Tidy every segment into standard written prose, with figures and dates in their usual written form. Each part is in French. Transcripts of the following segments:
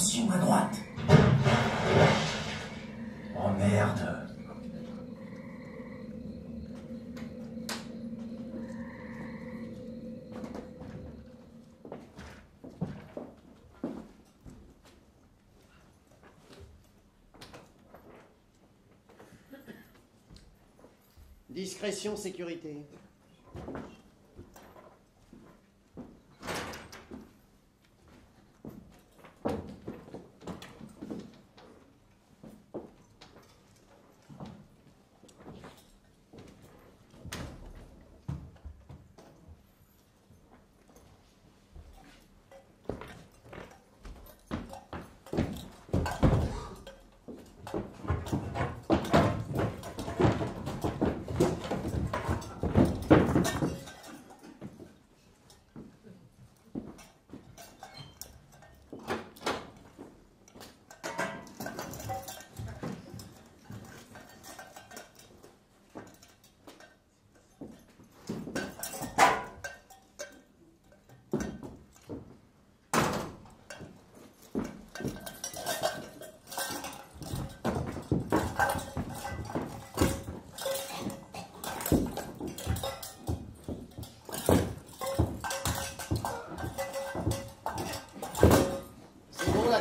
Attention à droite. Oh merde. Discrétion, sécurité.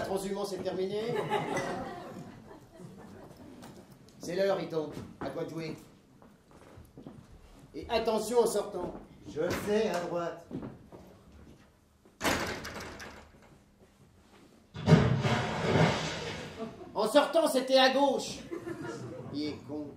Transhumance est terminée. C'est l'heure, Iton. À toi de jouer. Et attention en sortant. Je le sais, à droite. En sortant, c'était à gauche. Il est con.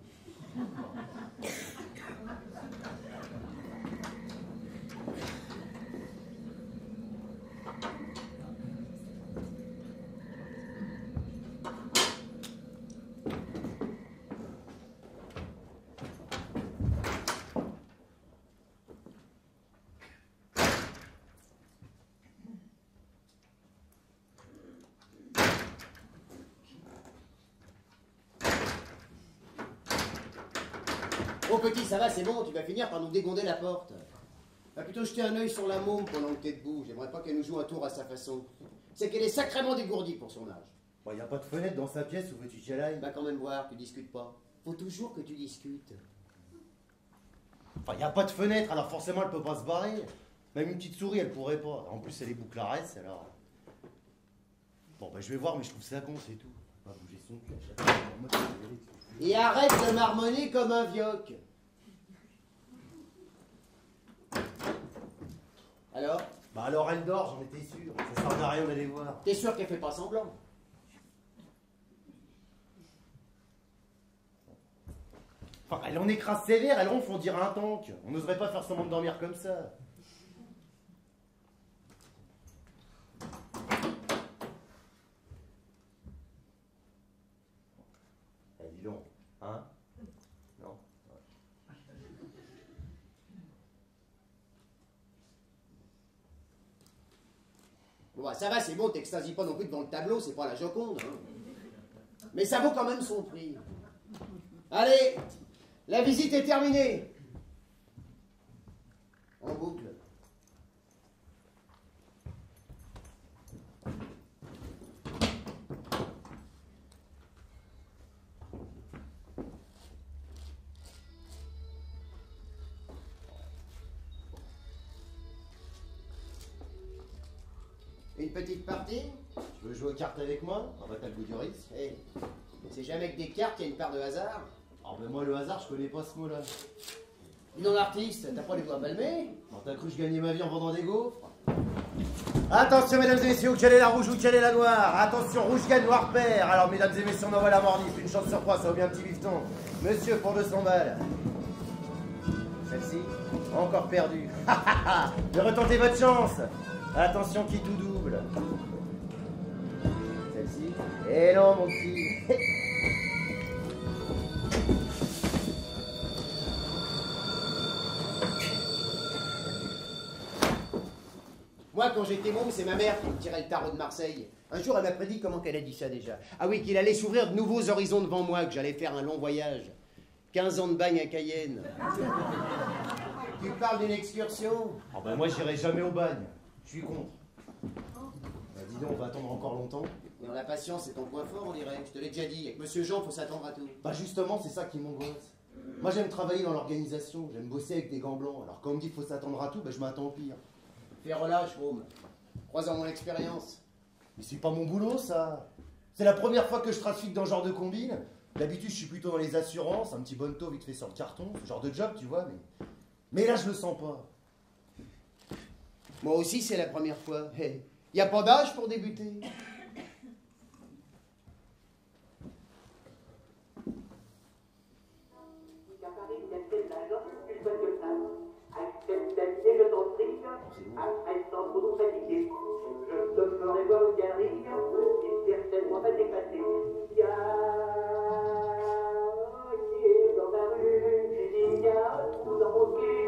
Oh petit, ça va, c'est bon, tu vas finir par nous dégonder la porte. Va plutôt jeter un œil sur la môme pendant que t'es debout. J'aimerais pas qu'elle nous joue un tour à sa façon. C'est qu'elle est sacrément dégourdie pour son âge. Bon, y a pas de fenêtre dans sa pièce, où veux-tu qu'elle aille? Va quand même voir, tu discutes pas. Faut toujours que tu discutes. Enfin, y a pas de fenêtre, alors forcément elle peut pas se barrer. Même une petite souris, elle pourrait pas. En plus, elle est bouclaresse, alors... Bon, bah je vais voir, mais je trouve ça con, c'est tout. Pas bouger son cul à chaque fois. Et arrête de marmonner comme un vioque. Alors? Bah alors elle dort, j'en étais sûr. Ça sert à rien d'aller voir. T'es sûr qu'elle fait pas semblant? Enfin, elle en écrase sévère, elle ronfle, on dirait un tank. On n'oserait pas faire semblant de dormir comme ça. Eh, dis donc, hein? Non? Bon, bah, ça va, c'est bon, t'extasies pas non plus devant le tableau, c'est pas la Joconde. Hein. Mais ça vaut quand même son prix. Allez, la visite est terminée. En boucle. Une petite partie? Tu veux jouer aux cartes avec moi? On va t'as le goût du risque. Eh, c'est jamais que des cartes, il y a une part de hasard. Alors ben moi le hasard, je connais pas ce mot-là. Dis donc l'artiste, t'as pas les doigts palmés? Alors t'as cru que je gagnais ma vie en vendant des gaufres? Attention mesdames et messieurs, quelle est la rouge ou quelle est la noire? Attention, rouge gagne, noir perd. Alors mesdames et messieurs, on envoie la mordif. Une chance sur trois, ça vaut bien un petit bifton. Monsieur, pour 200 balles. Celle-ci, encore perdue. Mais retentez votre chance. Attention qui tout double. Celle-ci. Et non mon petit. Moi, quand j'étais môme, c'est ma mère qui me tirait le tarot de Marseille. Un jour, elle m'a prédit, comment qu'elle a dit ça déjà? Ah oui, qu'il allait s'ouvrir de nouveaux horizons devant moi, que j'allais faire un long voyage. 15 ans de bagne à Cayenne. Tu parles d'une excursion? Oh ben moi j'irai jamais au bagne. Je suis contre. Bah dis donc, on va attendre encore longtemps. Et la patience, c'est ton point fort, on dirait. Je te l'ai déjà dit, avec Monsieur Jean, faut s'attendre à tout. Bah justement, c'est ça qui m'angoisse. Moi j'aime travailler dans l'organisation, j'aime bosser avec des gants blancs. Alors quand on me dit qu'il faut s'attendre à tout, bah je m'attends au pire. Fais relâche, Môme. 3 ans mon expérience. Mais c'est pas mon boulot ça. C'est la première fois que je trafique dans ce genre de combine. D'habitude je suis plutôt dans les assurances, un petit bonneto vite fait sur le carton, ce genre de job tu vois, mais là je le sens pas. Moi aussi, c'est la première fois. Y a pas d'âge pour débuter. Je te ferai voir une galerie qui est certainement pas dépassée. Il y a qui est dans ta rue, il y a tout dans mon pied.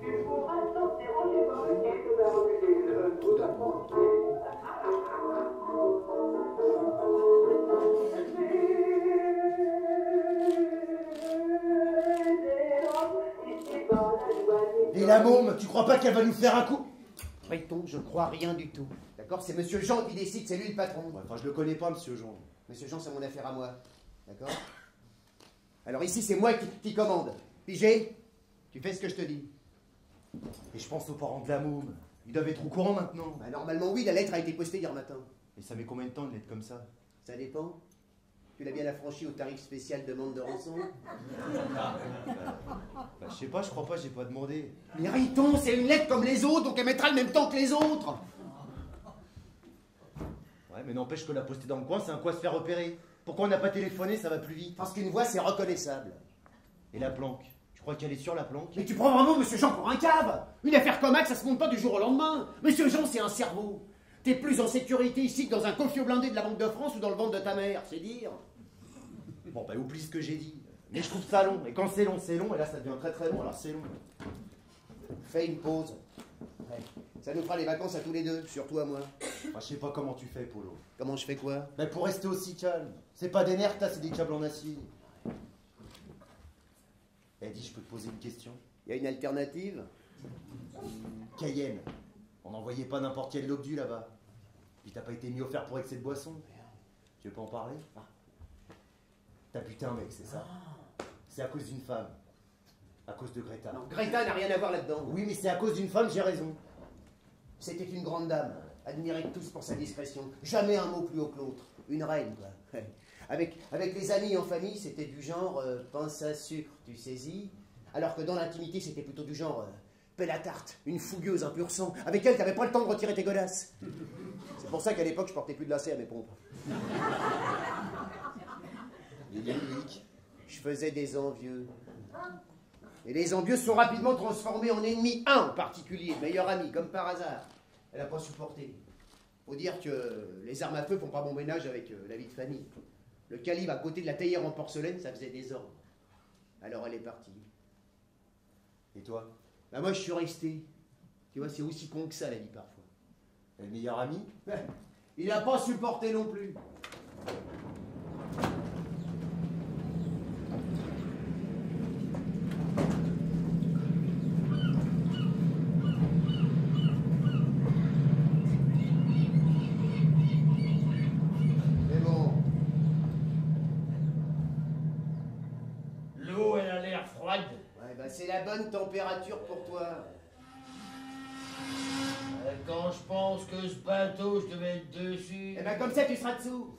Tu pourras t'interroger par lequel tu vas refuser le tout à penser. Et la môme, tu crois pas qu'elle va nous faire un coup? Breton, je crois rien du tout. D'accord? C'est Monsieur Jean qui décide, c'est lui le patron. Ouais, enfin je le connais pas, Monsieur Jean. Monsieur Jean, c'est mon affaire à moi. D'accord? Alors ici, c'est moi qui commande. Pigé, tu fais ce que je te dis. Et je pense aux parents de la môme. Ils doivent être au courant maintenant. Bah, normalement, oui, la lettre a été postée hier matin. Et ça met combien de temps une lettre comme ça? Ça dépend. Tu l'as bien affranchi au tarif spécial demande de rançon? Bah je sais pas, je crois pas, j'ai pas demandé. Mais Riton, c'est une lettre comme les autres, donc elle mettra le même temps que les autres. Ouais, mais n'empêche que la poster dans le coin, c'est un coup à se faire repérer. Pourquoi on n'a pas téléphoné, ça va plus vite? Parce qu'une voix, c'est reconnaissable. Et la planque? Tu crois qu'elle est sur la planque? Mais tu prends vraiment Monsieur Jean pour un cave? Une affaire comme ça se monte pas du jour au lendemain. Monsieur Jean, c'est un cerveau. T'es plus en sécurité ici que dans un coffre blindé de la Banque de France ou dans le ventre de ta mère, c'est dire. Bon, bah oublie ce que j'ai dit. Mais je trouve ça long. Et quand c'est long, et là ça devient très très long, alors c'est long. Fais une pause. Ouais. Ça nous fera les vacances à tous les deux, surtout à moi. Enfin, je sais pas comment tu fais, Polo. Comment je fais quoi? Mais pour rester aussi calme. C'est pas des nerfs, c'est des câbles en acier. Elle dit, je peux te poser une question? Y a une alternative? Cayenne. On n'envoyait pas n'importe quel lobdu là-bas. Puis t'as pas été mis offert pour excès de boisson. Tu veux pas en parler? T'as buté un mec, c'est ça? C'est à cause d'une femme. À cause de Greta. Non, Greta n'a rien à voir là-dedans. Oui, mais c'est à cause d'une femme, j'ai raison. C'était une grande dame, admirée de tous pour sa discrétion. Jamais un mot plus haut que l'autre. Une reine, quoi. Avec les amis en famille, c'était du genre pince à sucre, tu saisis. Alors que dans l'intimité, c'était plutôt du genre pelle à tarte, une fougueuse, un pur sang. Avec elle, t'avais pas le temps de retirer tes godasses. C'est pour ça qu'à l'époque, je portais plus de lacets à mes pompes. Je faisais des envieux. Et les envieux sont rapidement transformés en ennemis. Un en particulier, meilleur ami, comme par hasard. Elle n'a pas supporté. Faut dire que les armes à feu font pas bon ménage avec la vie de famille. Le calibre à côté de la théière en porcelaine, ça faisait des ordres. Alors elle est partie. Et toi? Bah moi je suis resté. Tu vois, c'est aussi con que ça la vie parfois. Et le meilleur ami? Il n'a pas supporté non plus. C'est la bonne température pour toi. Quand je pense que ce bateau, je devais être dessus. Eh ben comme ça, tu seras dessous.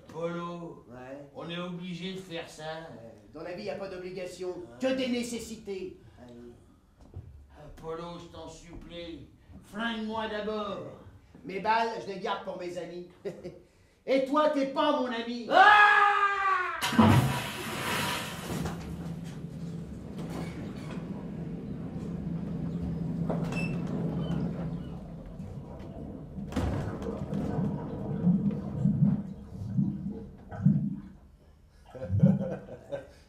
Polo, Ouais. on est obligé de faire ça. Dans la vie, il n'y a pas d'obligation, que des nécessités. Polo, je t'en supplie, flingue-moi d'abord. Mes balles, je les garde pour mes amis. Et toi, t'es pas mon ami.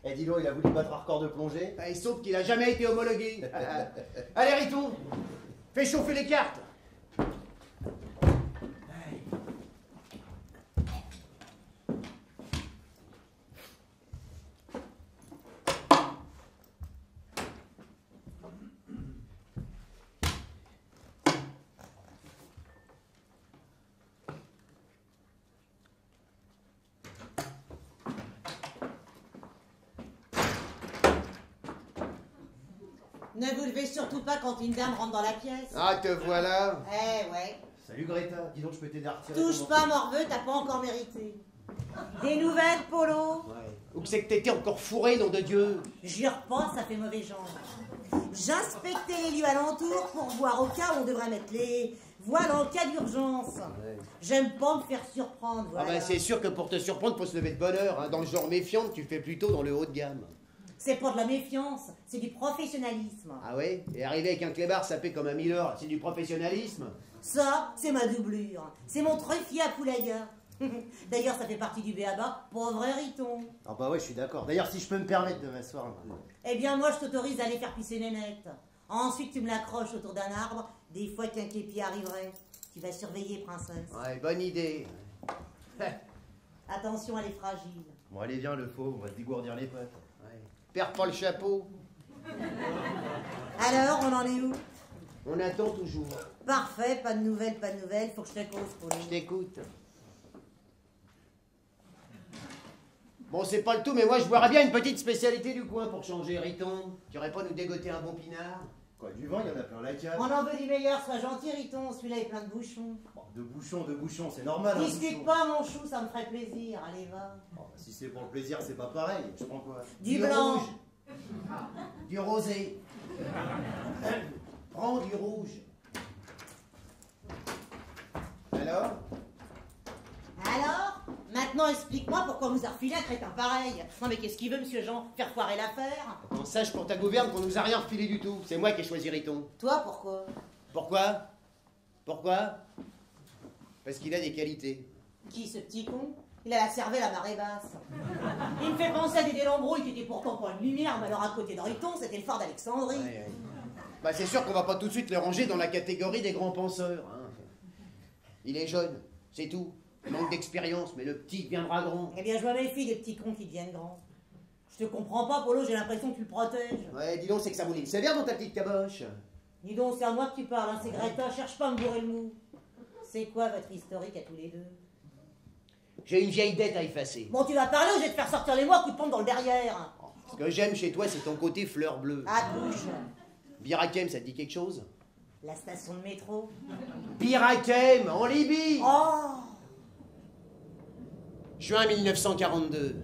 Eh dis donc, il a voulu battre un record de plongée. Et sauf qu'il a jamais été homologué. Allez, Riton, fais chauffer les cartes. Ne vous levez surtout pas quand une dame rentre dans la pièce. Ah, te voilà. Eh ouais. Salut Greta, dis donc je peux t'aider à retirer. Touche pas, morveux, t'as pas encore mérité. Des nouvelles, Polo? Ouais. Ou que c'est que t'étais encore fourré, nom de Dieu. Jure pas, ça fait mauvais genre. J'inspectais les lieux alentours pour voir au cas où on devrait mettre les voiles en cas d'urgence. Ouais. J'aime pas me faire surprendre, Ah voilà. ben c'est sûr que pour te surprendre, faut se lever de bonne heure. Hein. Dans le genre méfiante, tu fais plutôt dans le haut de gamme. C'est pas de la méfiance, c'est du professionnalisme. Ah ouais? Et arriver avec un clébard sapé comme un Miller, c'est du professionnalisme? Ça, c'est ma doublure. C'est mon truffier à poulailler. D'ailleurs, ça fait partie du béaba, pauvre Riton. Ah bah ouais, je suis d'accord. D'ailleurs, si je peux me permettre de m'asseoir. Eh bien, moi, je t'autorise à aller faire pisser Nénette. Ensuite, tu me l'accroches autour d'un arbre. Des fois qu'un képi arriverait. Tu vas surveiller, princesse. Ouais, bonne idée. Attention, elle est fragile. Bon, allez, viens, le faux, on va se dégourdir les pattes. Ouais. Perds pas le chapeau. Alors, on en est où? On attend toujours. Parfait, pas de nouvelles, faut que je te cause, Polo. Je t'écoute. Bon, c'est pas le tout, mais moi je boirais bien une petite spécialité du coin pour changer, Riton. Tu aurais pas nous dégoter un bon pinard? Quoi, du vent, il y en a plein la cave. On en veut du meilleur, sois gentil, Riton. Celui-là est plein de bouchons. Bon, de bouchons, c'est normal. Hein, Discute bouchon. pas, mon chou, ça me ferait plaisir. Allez, va. Bon, bah, si c'est pour le plaisir, c'est pas pareil. Je prends quoi? Du blanc. Rouge. Du rosé. Prends du rouge. Alors? Alors? Maintenant, explique-moi pourquoi vous a refilé un crétin pareil. Non, mais qu'est-ce qu'il veut, monsieur Jean? Faire foirer l'affaire? On sache pour ta gouverne qu'on nous a rien refilé du tout. C'est moi qui ai choisi Riton. Toi, pourquoi? Pourquoi? Pourquoi? Parce qu'il a des qualités. Qui, ce petit con? Il a la cervelle à marée basse. Il me fait penser à des Lambrouille qui était pourtant pas une lumière, mais alors à côté de Riton, c'était le fort d'Alexandrie. Ouais, ouais. Bah c'est sûr qu'on va pas tout de suite le ranger dans la catégorie des grands penseurs. Hein. Il est jeune, c'est tout. Manque d'expérience, mais le petit viendra grand. Eh bien, je me méfie des petits cons qui deviennent grands. Je te comprends pas, Polo, j'ai l'impression que tu le protèges. Ouais, dis donc, c'est que ça mouline sévère dans ta petite caboche. Dis donc, c'est à moi que tu parles, hein, c'est Greta, cherche pas à me bourrer le mou. C'est quoi votre historique à tous les deux? J'ai une vieille dette à effacer. Bon, tu vas parler ou je vais te faire sortir les mots à coups de pompe dans le derrière? Ce que j'aime chez toi, c'est ton côté fleur bleue. À couche. Birakem, ça te dit quelque chose? La station de métro. Birakem, en Libye. Oh! Juin 1942.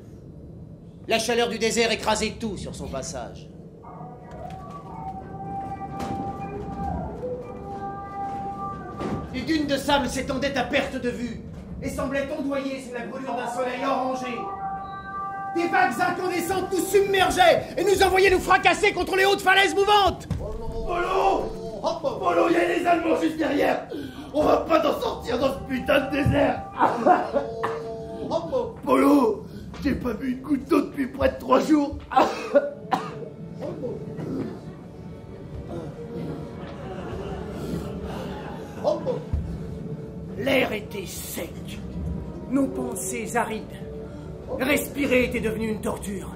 La chaleur du désert écrasait tout sur son passage. Les dunes de sable s'étendaient à perte de vue et semblaient ondoyer sous la brûlure d'un soleil orangé. Des vagues incandescentes nous submergeaient et nous envoyaient nous fracasser contre les hautes falaises mouvantes. Polo! Polo, il y a les Allemands juste derrière! On va pas t'en sortir dans ce putain de désert! Polo! J'ai pas bu une goutte d'eau depuis près de 3 jours! L'air était sec, nos pensées arides. Respirer était devenu une torture.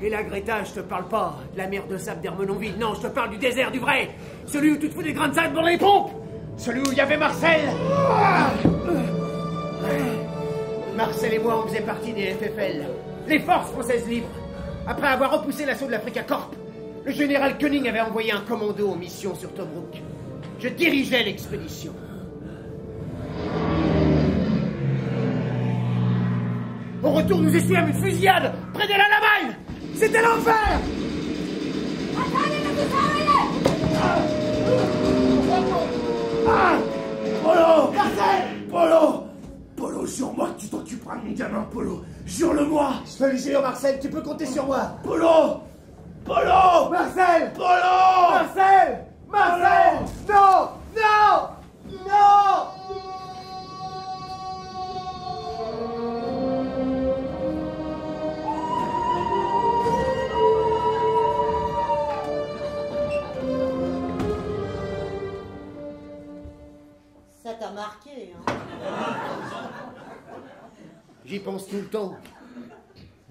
Et là, Greta, je te parle pas de la mer de sable d'Hermenonville, non, je te parle du désert du vrai, celui où tu te fous des grains de sable dans les pompes, celui où il y avait Marcel. Marcel et moi, on faisait partie des FFL, les Forces Françaises Libres. Après avoir repoussé l'assaut de l'Africa Corp, le général Koenig avait envoyé un commando en mission sur Tobruk. Je dirigeais l'expédition. Au retour, nous essuyâmes une fusillade près de la Lamagne. C'était l'enfer. Polo! Polo! Polo, jure-moi que tu t'occuperas de mon gamin, Polo! Jure-le-moi! Je te le jure, Marcel, tu peux compter sur moi. Polo! Polo! Marcel! Polo! Marcel! Marcel! Non! Non! Non! Ça t'a marqué, hein? J'y pense tout le temps.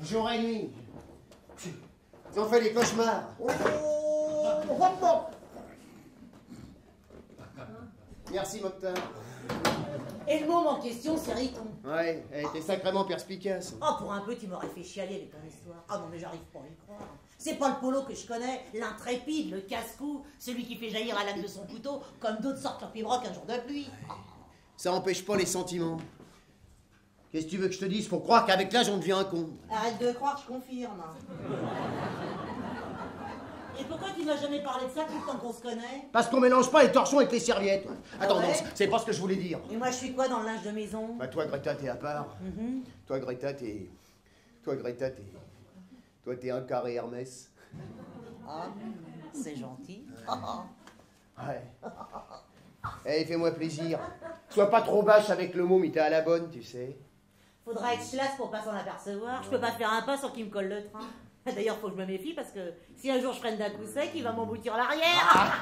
Jour et nuit. J'en fais des cauchemars. Merci, Mokhtar. Et le môme en question, c'est Riton. Ouais, elle était sacrément perspicace. Oh, pour un peu, tu m'aurais fait chialer avec ton histoire. Ah non, mais j'arrive pas à y croire. C'est pas le Polo que je connais, l'intrépide, le casse-cou, celui qui fait jaillir la lame de son couteau, comme d'autres sortent leur pibroc un jour de pluie. Ça empêche pas les sentiments. Qu'est-ce que tu veux que je te dise? Faut croire qu'avec l'âge, on devient un con. Arrête de croire, je confirme. Et pourquoi tu m'as jamais parlé de ça tout le temps qu'on se connaît? Parce qu'on mélange pas les torchons avec les serviettes. Attends, ouais? non, c'est pas ce que je voulais dire. Et moi, je suis quoi dans le linge de maison? Bah toi, Greta, t'es à part. Toi, Greta, t'es... Toi, t'es un carré Hermès. Ah, c'est gentil. Ouais. Eh, fais-moi plaisir. Sois pas trop bâche avec le mot, mais t'es à la bonne, tu sais. Faudra être classe pour pas s'en apercevoir. Je peux pas faire un pas sans qu'il me colle le train. D'ailleurs, faut que je me méfie parce que si un jour je freine d'un coup sec, il va m'emboutir l'arrière.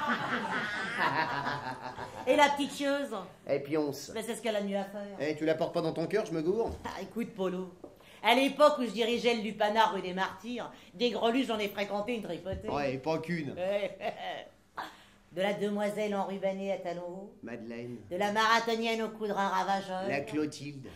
Et la petite chieuse? Eh, pionce. Ben, c'est ce qu'elle a mieux à faire. Eh, tu la portes pas dans ton cœur, je me gourre? Ah, écoute, Polo. À l'époque où je dirigeais le Lupanar rue des Martyrs, des greluches, j'en ai fréquenté une tripotée. Ouais, pas qu'une. De la demoiselle enrubannée à talons hauts, Madeleine. de la marathonienne au coup de rein ravageur, La Clotilde.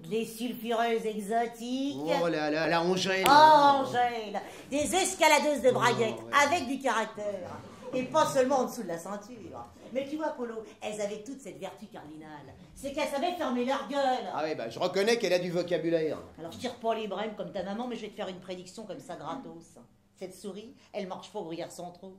des sulfureuses exotiques. Oh là là, la Angèle. Oh, Angèle, des escaladeuses de braguettes avec du caractère. Et pas seulement en dessous de la ceinture. Mais tu vois, Polo, elles avaient toute cette vertu cardinale. C'est qu'elles savaient fermer leur gueule. Ah ouais, bah je reconnais qu'elle a du vocabulaire. Alors je tire pas les brèmes comme ta maman, mais je vais te faire une prédiction comme ça gratos. Cette souris, elle marche pas au gruyère sans trou.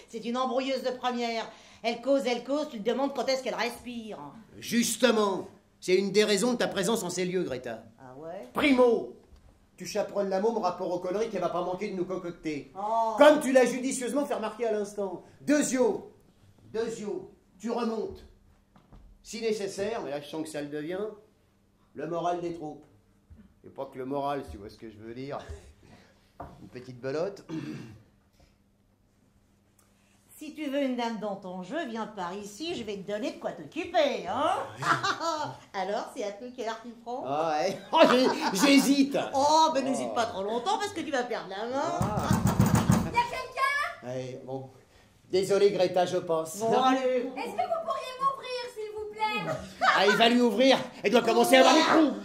C'est une embrouilleuse de première. Elle cause, tu te demandes quand est-ce qu'elle respire. Justement, c'est une des raisons de ta présence en ces lieux, Greta. Ah ouais? Primo, tu chaperonnes la môme rapport aux conneries qu'elle va pas manquer de nous concocter. Oh. Comme tu l'as judicieusement fait remarquer à l'instant. Deuxio, tu remontes. Si nécessaire, mais là je sens que ça le devient, le moral des troupes. Et pas que le moral, si tu vois ce que je veux dire. Une petite belote. Si tu veux une dame dans ton jeu, viens par ici, je vais te donner de quoi t'occuper, hein? Alors, c'est à peu quelle heure tu prends? Ah ouais. Oh, j'hésite. Oh, ben n'hésite pas trop longtemps parce que tu vas perdre la main. Y'a quelqu'un? Ouais, bon. Désolé, Greta, je passe. Bon, allez. Est-ce que vous pourriez m'ouvrir, s'il vous plaît? Ah, il va lui ouvrir. Elle doit commencer à avoir les coups.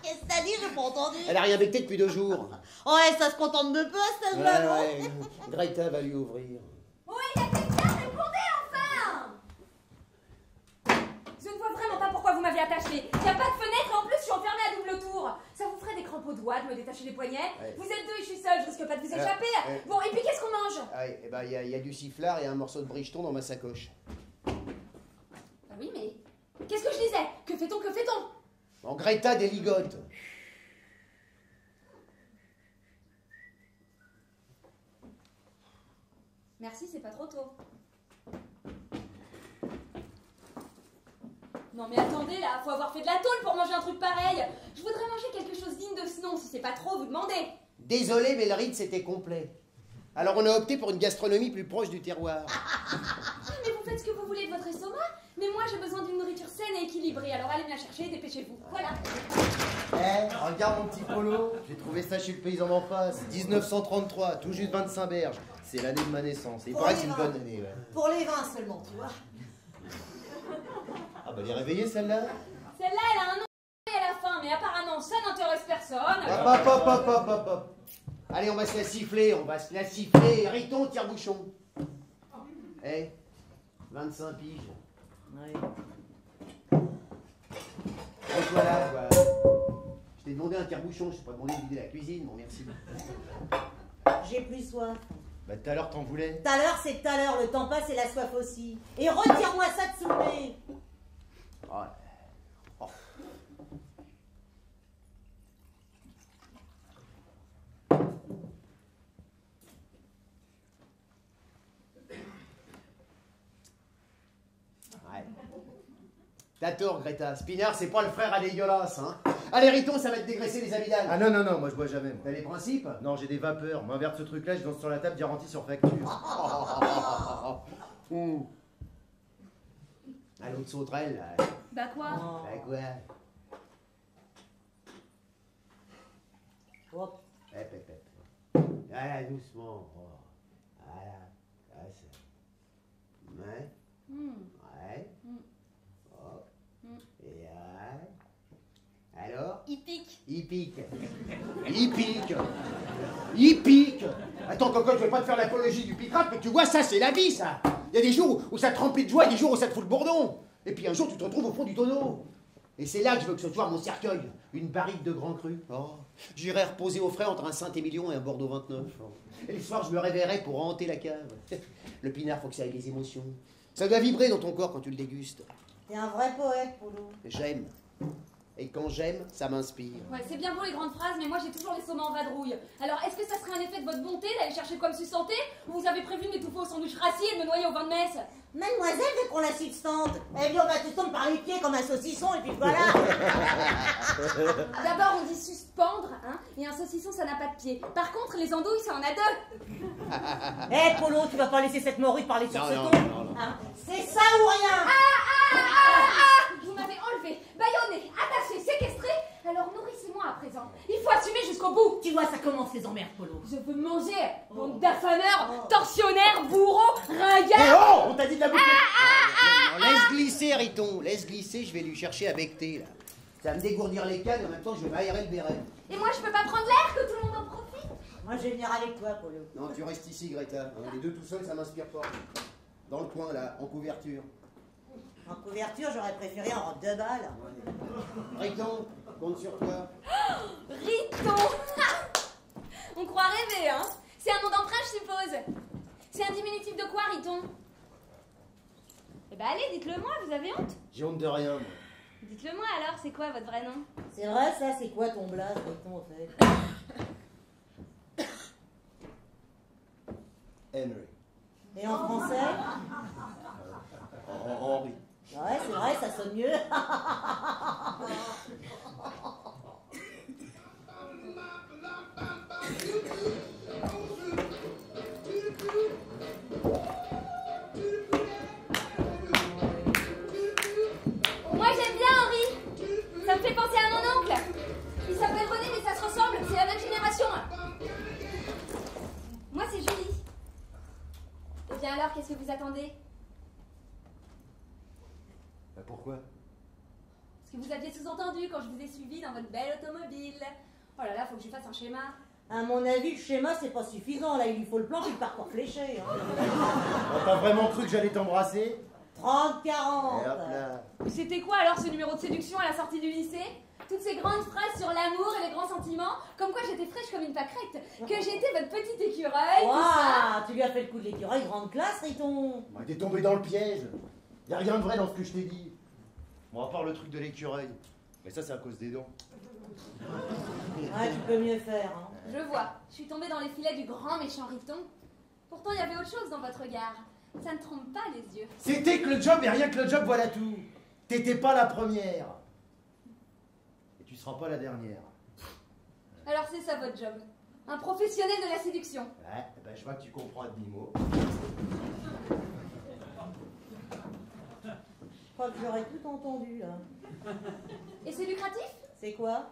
Qu'est-ce que t'as dit? J'ai pas entendu. Elle a rien becté depuis 2 jours. Ouais, ça se contente de peu, à cet âge-là, non? Ouais. Greta va lui ouvrir. Oui, y'a quelqu'un? Répondez enfin! Je ne vois vraiment pas pourquoi vous m'avez attaché. Y'a pas de fenêtre et en plus je suis enfermée à double tour. Ça vous ferait des crampes aux doigts de me détacher les poignets? Ouais. Vous êtes deux et je suis seule, je risque pas de vous échapper. Bon, et puis qu'est-ce qu'on mange? Ah, et ben, il y a du sifflard et un morceau de bricheton dans ma sacoche. Ah oui, mais qu'est-ce que je disais? Que fait-on? Bon, Greta, des ligotes. Merci, c'est pas trop tôt. Non mais attendez là, faut avoir fait de la tôle pour manger un truc pareil. Je voudrais manger quelque chose digne de ce nom, si c'est pas trop, vous demandez. Désolé, mais le rite, c'était complet. Alors on a opté pour une gastronomie plus proche du terroir. Mais vous faites ce que vous voulez de votre estomac. Mais moi j'ai besoin d'une nourriture saine et équilibrée, alors allez me la chercher, dépêchez-vous. Voilà. Eh, regarde mon petit Polo, j'ai trouvé ça chez le paysan d'en face. 1933, tout juste 25 berges. C'est l'année de ma naissance. Et il paraît que c'est une bonne année, ouais. Pour les vins seulement, tu vois. Ah bah, elle est réveillée celle-là? Celle-là, elle a un nom à la fin, mais apparemment ça n'intéresse personne. Hop. Allez, on va se la siffler. Riton, tire-bouchon. Eh, 25 piges. Ouais. Et voilà, quoi. Je t'ai demandé un tire-bouchon, je t'ai pas demandé de vider la cuisine, bon merci. J'ai plus soif. Bah, tout à l'heure, t'en voulais. Tout à l'heure, c'est tout à l'heure, le temps passe et la soif aussi. Et retire-moi ça de souper. Oh. Oh. Ouais. T'as tort, Greta. Spinard, c'est pas le frère à dégueulasse, hein. Allez, Riton, ça va te dégraisser les amygdales. Ah non, moi je bois jamais. moi. T'as les principes? Non, j'ai des vapeurs. Main verte ce truc-là, je lance sur la table, garantie sur facture. À l'autre sauterelle, là. Bah quoi? Bah quoi? Hop. Voilà, doucement. Oh. Voilà. Ouais. Ouais. Il pique. Il pique. Il pique. Il pique. Attends, Coco, je vais pas te faire l'apologie du picrate, mais tu vois, ça, c'est la vie, ça. Il y a des jours où ça te remplit de joie et des jours où ça te fout le bourdon. Et puis un jour, tu te retrouves au fond du tonneau. Et c'est là que je veux que ce soit mon cercueil. Une barrique de grand cru. Oh. J'irai reposer au frais entre un Saint-Émilion et un Bordeaux 29. Et le soir, je me réveillerai pour hanter la cave. Le pinard, faut que ça ait les émotions. Ça doit vibrer dans ton corps quand tu le dégustes. T'es un vrai poète, Polo. J'aime. Et quand j'aime, ça m'inspire. Ouais, c'est bien beau les grandes phrases, mais moi j'ai toujours l'estomac en vadrouille. Alors, est-ce que ça serait un effet de votre bonté d'aller chercher quoi me sussenter? Ou vous avez prévu de m'étouffer au sandwich rassis et de me noyer au vin de messe? Mademoiselle veut qu'on la substante. Elle lui on va te tomber par les pieds comme un saucisson et puis voilà. D'abord, on dit suspendre, hein, et un saucisson ça n'a pas de pied. Par contre, les andouilles ça en a deux. Hé, Polo, tu vas pas laisser cette morue parler sur ce ton. Hein, c'est ça ou rien. Vous m'avez enlevé, bâillonné, attaché, séquestré. Alors nourrissez-moi à présent. Il faut assumer jusqu'au bout. Tu vois, ça commence les emmerdes, Polo. Je veux manger, bande d'affameurs, tortionnaires, bourreaux, Eh ringards. oh, on t'a dit de la bouffer. Non, laisse glisser, Riton. Laisse glisser, je vais lui chercher avec thé, là. Ça va me dégourdir les cannes, en même temps, je vais m'aérer le béret. Et moi je peux pas prendre l'air, que tout le monde en profite. Moi, je vais venir avec toi, Polo. Non, tu restes ici, Greta. Hein, les deux tout seuls, ça m'inspire pas. Dans le coin, là, en couverture. En couverture, j'aurais préféré en robe de bal. Riton, compte sur toi. Riton. On croit rêver, hein. C'est un nom d'emprunt, je suppose. C'est un diminutif de quoi, Riton? Eh ben allez, dites-le moi, vous avez honte? J'ai honte de rien, moi. Dites-le moi alors, c'est quoi votre vrai nom? C'est vrai, ça, c'est quoi ton blaze, Riton, en fait? Henry. Et en français? Henri. Ouais, c'est vrai, ça sonne mieux. Moi j'aime bien Henri. Ça me fait penser à mon oncle. Il s'appelle René, mais ça se ressemble, c'est la même génération. Moi c'est Julie. Et bien alors, qu'est-ce que vous attendez? Bah pourquoi? Ce que vous aviez sous-entendu quand je vous ai suivi dans votre belle automobile. Oh là là, faut que je fasse un schéma. À mon avis, le schéma, c'est pas suffisant. Là, il lui faut le plan puis le parcours fléché. Hein. T'as vraiment cru que j'allais t'embrasser? 30-40. Et hop là. C'était quoi alors ce numéro de séduction à la sortie du lycée? Toutes ces grandes phrases sur l'amour et les grands sentiments, comme quoi j'étais fraîche comme une pâquerette, que j'étais votre petit écureuil, tout ça. Waouh, tu lui as fait le coup de l'écureuil, grande classe, Riton. Bah, t'es tombé dans le piège. Y a rien de vrai dans ce que je t'ai dit. Bon, à part le truc de l'écureuil. Mais ça, c'est à cause des dents. Ouais, tu peux mieux faire. Hein. Je vois, je suis tombée dans les filets du grand méchant Riton. Pourtant, il y avait autre chose dans votre regard. Ça ne trompe pas les yeux. C'était que le job et rien que le job, voilà tout. T'étais pas la première. Et tu seras pas la dernière. Alors c'est ça votre job. Un professionnel de la séduction. Ouais, ben je vois que tu comprends à demi-mot. Je crois que j'aurais tout entendu, là. Et c'est lucratif? C'est quoi?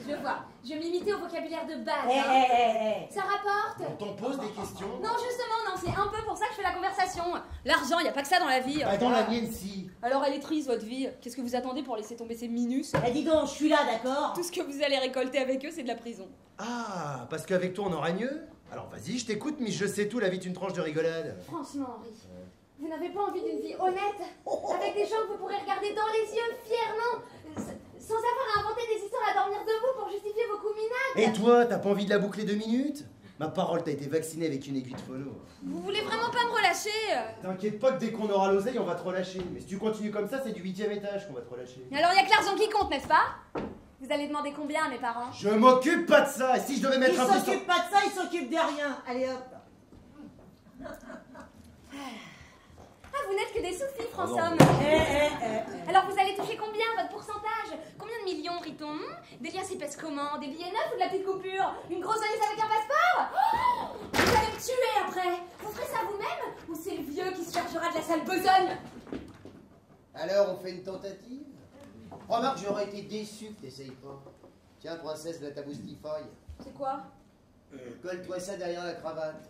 Je vois, je vais m'imiter au vocabulaire de base. Hé, hein. hé, hé, hé. Ça rapporte? On t'en pose des questions? Non, justement, non, c'est un peu pour ça que je fais la conversation. L'argent, il n'y a pas que ça dans la vie. Bah dans la mienne, si. Alors elle est triste, votre vie. Qu'est-ce que vous attendez pour laisser tomber ces minus? Eh, dis donc, je suis là, d'accord? Tout ce que vous allez récolter avec eux, c'est de la prison. Ah, parce qu'avec toi on aura mieux? Alors vas-y, je t'écoute, mais je sais tout, la vie est une tranche de rigolade. Franchement, Henri, vous n'avez pas envie d'une vie honnête, avec des gens que vous pourrez regarder dans les yeux fièrement, sans avoir à inventer des histoires à dormir debout pour justifier vos coups minables. Et toi, t'as pas envie de la boucler 2 minutes? Ma parole, t'as été vacciné avec une aiguille de phono. Vous voulez vraiment pas me relâcher? T'inquiète pas que dès qu'on aura l'oseille, on va te relâcher. Mais si tu continues comme ça, c'est du 8e étage qu'on va te relâcher. Alors il n'y a que l'argent qui compte, n'est-ce pas? Vous allez demander combien à mes parents? Je m'occupe pas de ça. Et si je devais Il mettre un peu s'occupe pas de ça, il s'occupe de rien. Allez, hop. Ah, vous n'êtes que des sous-filles, François. Alors vous allez toucher combien, votre pourcentage? Combien de millions, Riton? Des liasses épaisses comment? Des billets neufs ou de la petite coupure? Une grosse valise avec un passeport? Oh, vous allez me tuer après. Vous ferez ça vous-même? Ou c'est le vieux qui se chargera de la sale besogne? Alors, on fait une tentative? Remarque, j'aurais été déçu que t'essayes pas. Tiens, princesse de ta boustifaille. C'est quoi? Colle-toi ça derrière la cravate.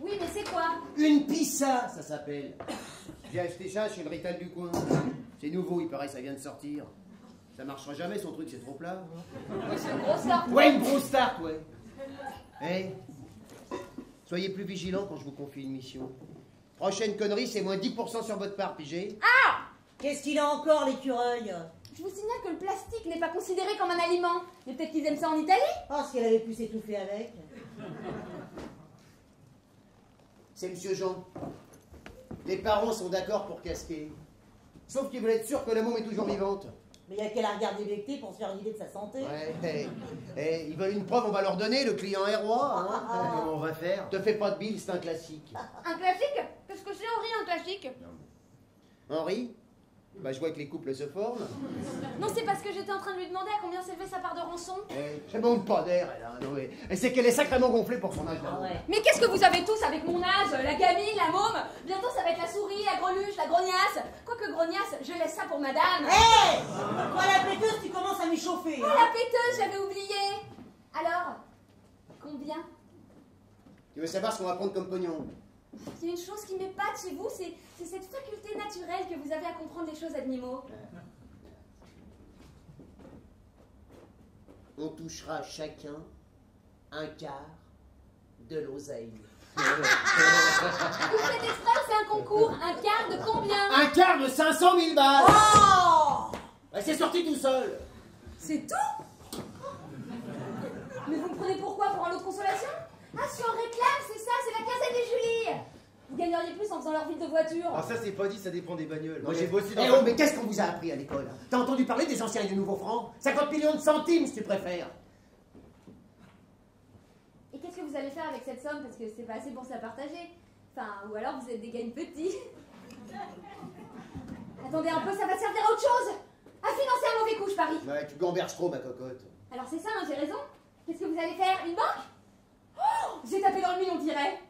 Oui, mais c'est quoi? Une pissa, ça s'appelle. J'ai acheté ça chez le Rital du coin. C'est nouveau, il paraît, ça vient de sortir. Ça marchera jamais son truc, c'est trop plat. Oui, c'est une grosse tarte. Ouais, une grosse tarte, ouais. Eh, soyez plus vigilants quand je vous confie une mission. Prochaine connerie, c'est moins 10% sur votre part, pigé. Ah! Qu'est-ce qu'il a encore, l'écureuil? Je vous signale que le plastique n'est pas considéré comme un aliment. Mais peut-être qu'ils aiment ça en Italie? Oh, si elle avait pu s'étouffer avec. C'est monsieur Jean. Les parents sont d'accord pour casquer. Sauf qu'ils veulent être sûrs que la môme est toujours vivante. Mais il y a qu'elle a regardé becté pour se faire une idée de sa santé. Ouais, ils veulent une preuve, on va leur donner, le client est roi. Hein. Comment on va faire? Te fais pas de bile, c'est un classique. Un classique? Qu'est-ce que c'est, Henri, un classique? Henri? Bah, je vois que les couples se forment. Non, c'est parce que j'étais en train de lui demander à combien s'élevait sa part de rançon. C'est bon, pas d'air, elle a. Non, et c'est qu'elle est sacrément gonflée pour son âge là. Ah ouais. Mais qu'est-ce que vous avez tous avec mon âge? La gamine, la môme? Bientôt ça va être la souris, la greluche, la grognasse. Quoique grognasse, je laisse ça pour madame. Hé! Toi, la péteuse, tu commences à m'échauffer. Oh, la péteuse, j'avais oublié. Alors, combien? Tu veux savoir ce qu'on va prendre comme pognon? Il y a une chose qui m'épate chez vous, c'est cette faculté naturelle que vous avez à comprendre les choses animaux. On touchera chacun un quart de l'oseille. Vous faites exprès, c'est un concours. Un quart de combien? Un quart de 500 000 balles. Oh! Bah, c'est sorti tout seul. C'est tout? Mais vous me prenez pourquoi? Pour un lot de consolation? Ah, si on réclame, c'est ça, c'est la quinzaine des Julie. Vous gagneriez plus en faisant leur ville de voiture. Ah, ça, c'est pas dit, ça dépend des bagnoles. Moi, Ouais. j'ai bossé dans. Eh oh, mais qu'est-ce qu'on vous a appris à l'école? T'as entendu parler des anciens et des nouveaux francs? 50 millions de centimes, si tu préfères. Et qu'est-ce que vous allez faire avec cette somme? Parce que c'est pas assez pour se la partager. Enfin, ou alors vous êtes des gagnes petits. Attendez un peu, ça va servir à autre chose. À financer un mauvais coup, je parie. Ouais, tu gamberges trop, ma cocotte. Alors c'est ça, hein, j'ai raison. Qu'est-ce que vous allez faire? Une banque? Oh, j'ai tapé dans le mille, on dirait.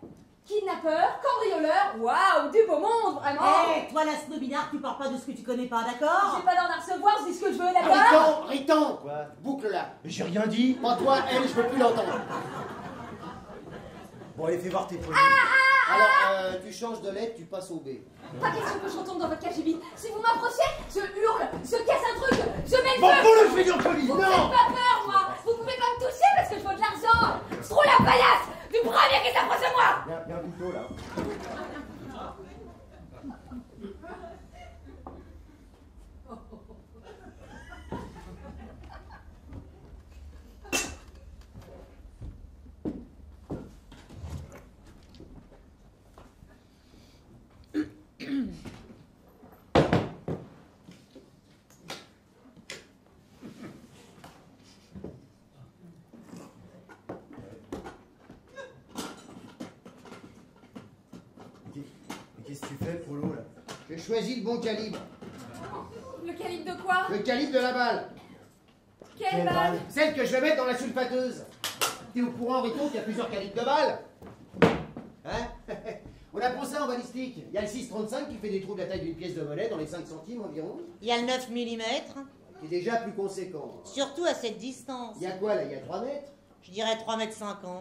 Kidnappeur, cambrioleur, waouh, du beau monde, vraiment. Hé, toi, la snobinard, tu parles pas de ce que tu connais pas, d'accord? J'ai pas l'heure d'en recevoir, je dis ce que je veux, d'accord? Riton, Quoi? boucle-la. Mais j'ai rien dit. Pas toi, elle, je veux plus l'entendre. Bon, allez, fais voir tes folies. Alors, tu changes de lettre, tu passes au B. Pas question que je retombe dans votre cagibi. Si vous m'approchez, je hurle, je casse un truc, je mets le Bon, feu. pour le, je vais dire police. Vous me Non! faites pas peur, moi. Vous pouvez pas me toucher parce que je veux de l'argent. Je trouve la paillasse du premier qui s'approche de moi. Il y a un couteau là. Mais qu'est-ce que tu fais, Polo, là? J'ai choisi le bon calibre. Le calibre de quoi? Le calibre de la balle. Quelle balle? Celle que je vais mettre dans la sulfateuse. T'es au courant, Riton, qu'il y a plusieurs calibres de balles? Hein? On apprend ça en balistique. Il y a le 6,35 qui fait des trous de la taille d'une pièce de monnaie dans les 5 centimes environ. Il y a le 9 mm, Qui est déjà plus conséquent. surtout à cette distance. Il y a quoi là? Il y a 3 mètres? Je dirais 3,50 m.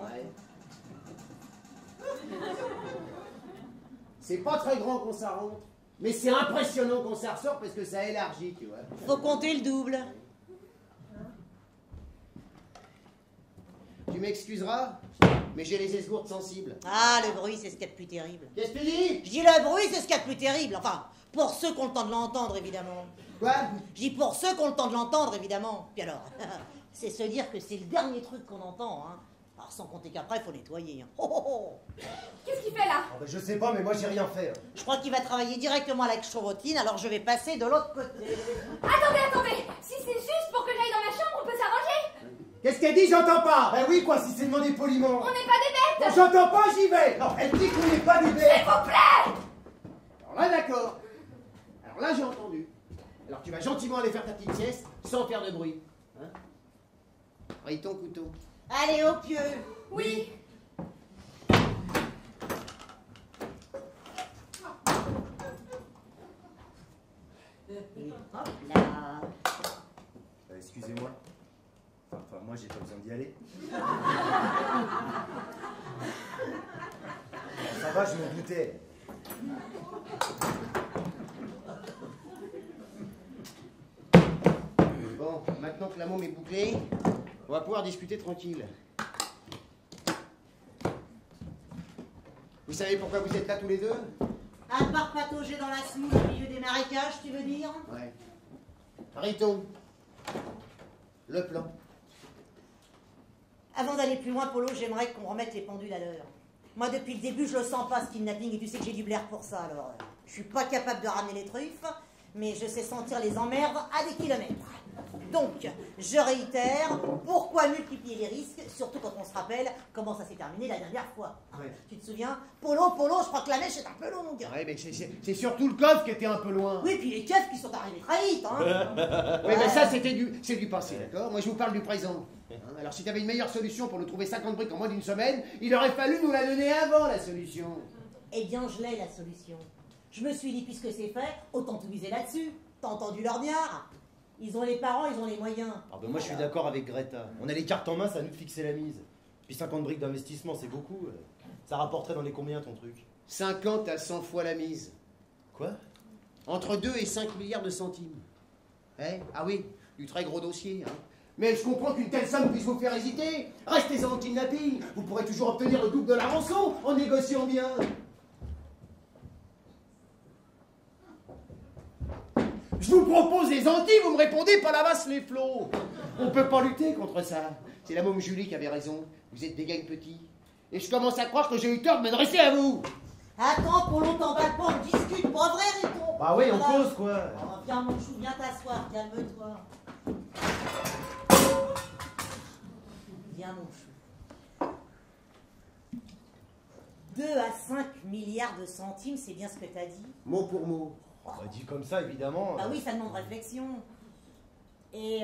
Ouais. C'est pas très grand quand ça rentre. Mais c'est impressionnant quand ça ressort parce que ça élargit, tu vois. Faut compter le double. Tu m'excuseras, mais j'ai les esgourdes sensibles. Ah, le bruit, c'est ce qu'il y a de plus terrible. Qu'est-ce que tu dis? Je dis le bruit, c'est ce qu'il y a de plus terrible. Enfin, pour ceux qui ont le temps de l'entendre, évidemment. Quoi? Je dis pour ceux qui ont le temps de l'entendre, évidemment. Puis alors, c'est se dire que c'est le dernier truc qu'on entend, hein. Alors, sans compter qu'après, il faut nettoyer. Hein. Oh, oh, oh. Qu'est-ce qu'il fait là? Ah bah, je sais pas, mais moi j'ai rien fait. Je crois qu'il va travailler directement avec Chorotine, alors je vais passer de l'autre côté. Attendez. Si c'est juste pour que j'aille dans ma chambre, on peut s'arranger. Qu'est-ce qu'elle dit? J'entends pas! Bah oui, quoi, si c'est demandé poliment. On n'est pas des bêtes. J'entends pas, j'y vais! Non, elle dit qu'on n'est pas des bêtes! S'il vous plaît. Alors là, d'accord. Alors là, j'ai entendu. Alors tu vas gentiment aller faire ta petite sieste sans faire de bruit. Hein? Raye ton couteau. Allez, au pieu. Oui. Hop là. Excusez-moi. Enfin, moi j'ai pas besoin d'y aller. Ça va, je m'en doutais. Bon, maintenant que la môme est bouclée, on va pouvoir discuter tranquille. Vous savez pourquoi vous êtes là tous les deux? À part patauger dans la semoule au milieu des marécages, tu veux dire? Ouais. Riton, le plan. Avant d'aller plus loin, Polo, j'aimerais qu'on remette les pendules à l'heure. Moi, depuis le début, je le sens pas, ce kidnapping, et tu sais que j'ai du blaire pour ça, alors... je suis pas capable de ramener les truffes, mais je sais sentir les emmerdes à des kilomètres. Donc, je réitère, pourquoi multiplier les risques, surtout quand on se rappelle comment ça s'est terminé la dernière fois. Ouais. Tu te souviens? Polo, je crois que la mèche est un peu longue. Ouais, mais c'est surtout le coffre qui était un peu loin. Oui, puis les keufs qui sont arrivés très vite, hein. Oui, mais ça, c'est du passé, d'accord? Moi, je vous parle du présent. Hein, alors, si tu avais une meilleure solution pour nous trouver 50 briques en moins d'une semaine, il aurait fallu nous la donner avant, la solution. Eh bien, je l'ai, la solution. Je me suis dit, puisque c'est fait, autant tout miser là-dessus. T'as entendu leur diard? Ils ont les parents, ils ont les moyens. Ah ben moi je suis d'accord avec Greta. On a les cartes en main, ça à nous de fixer la mise. Puis 50 briques d'investissement, c'est beaucoup. Ça rapporterait dans les combien ton truc? 50 à 100 fois la mise. Quoi? Entre 2 et 5 milliards de centimes. Eh? Ah oui, du très gros dossier, hein. Mais je comprends qu'une telle somme puisse vous faire hésiter. Restez en kidnapping. Vous pourrez toujours obtenir le double de la rançon en négociant bien. Je vous propose les Antilles, vous me répondez pas la masse les flots. On peut pas lutter contre ça. C'est la môme Julie qui avait raison. Vous êtes des gangs petits. Et je commence à croire que j'ai eu tort de m'adresser à vous. Attends, Polo, t'emballes pas, on discute, pas vrai, Riton? Bah oui, on Voilà. cause quoi. Oh, viens, mon chou, viens t'asseoir, calme-toi. Viens, mon chou. 2 à 5 milliards de centimes, c'est bien ce que t'as dit? Mot pour mot. Bah dit comme ça évidemment. Bah oui, ça demande réflexion. Et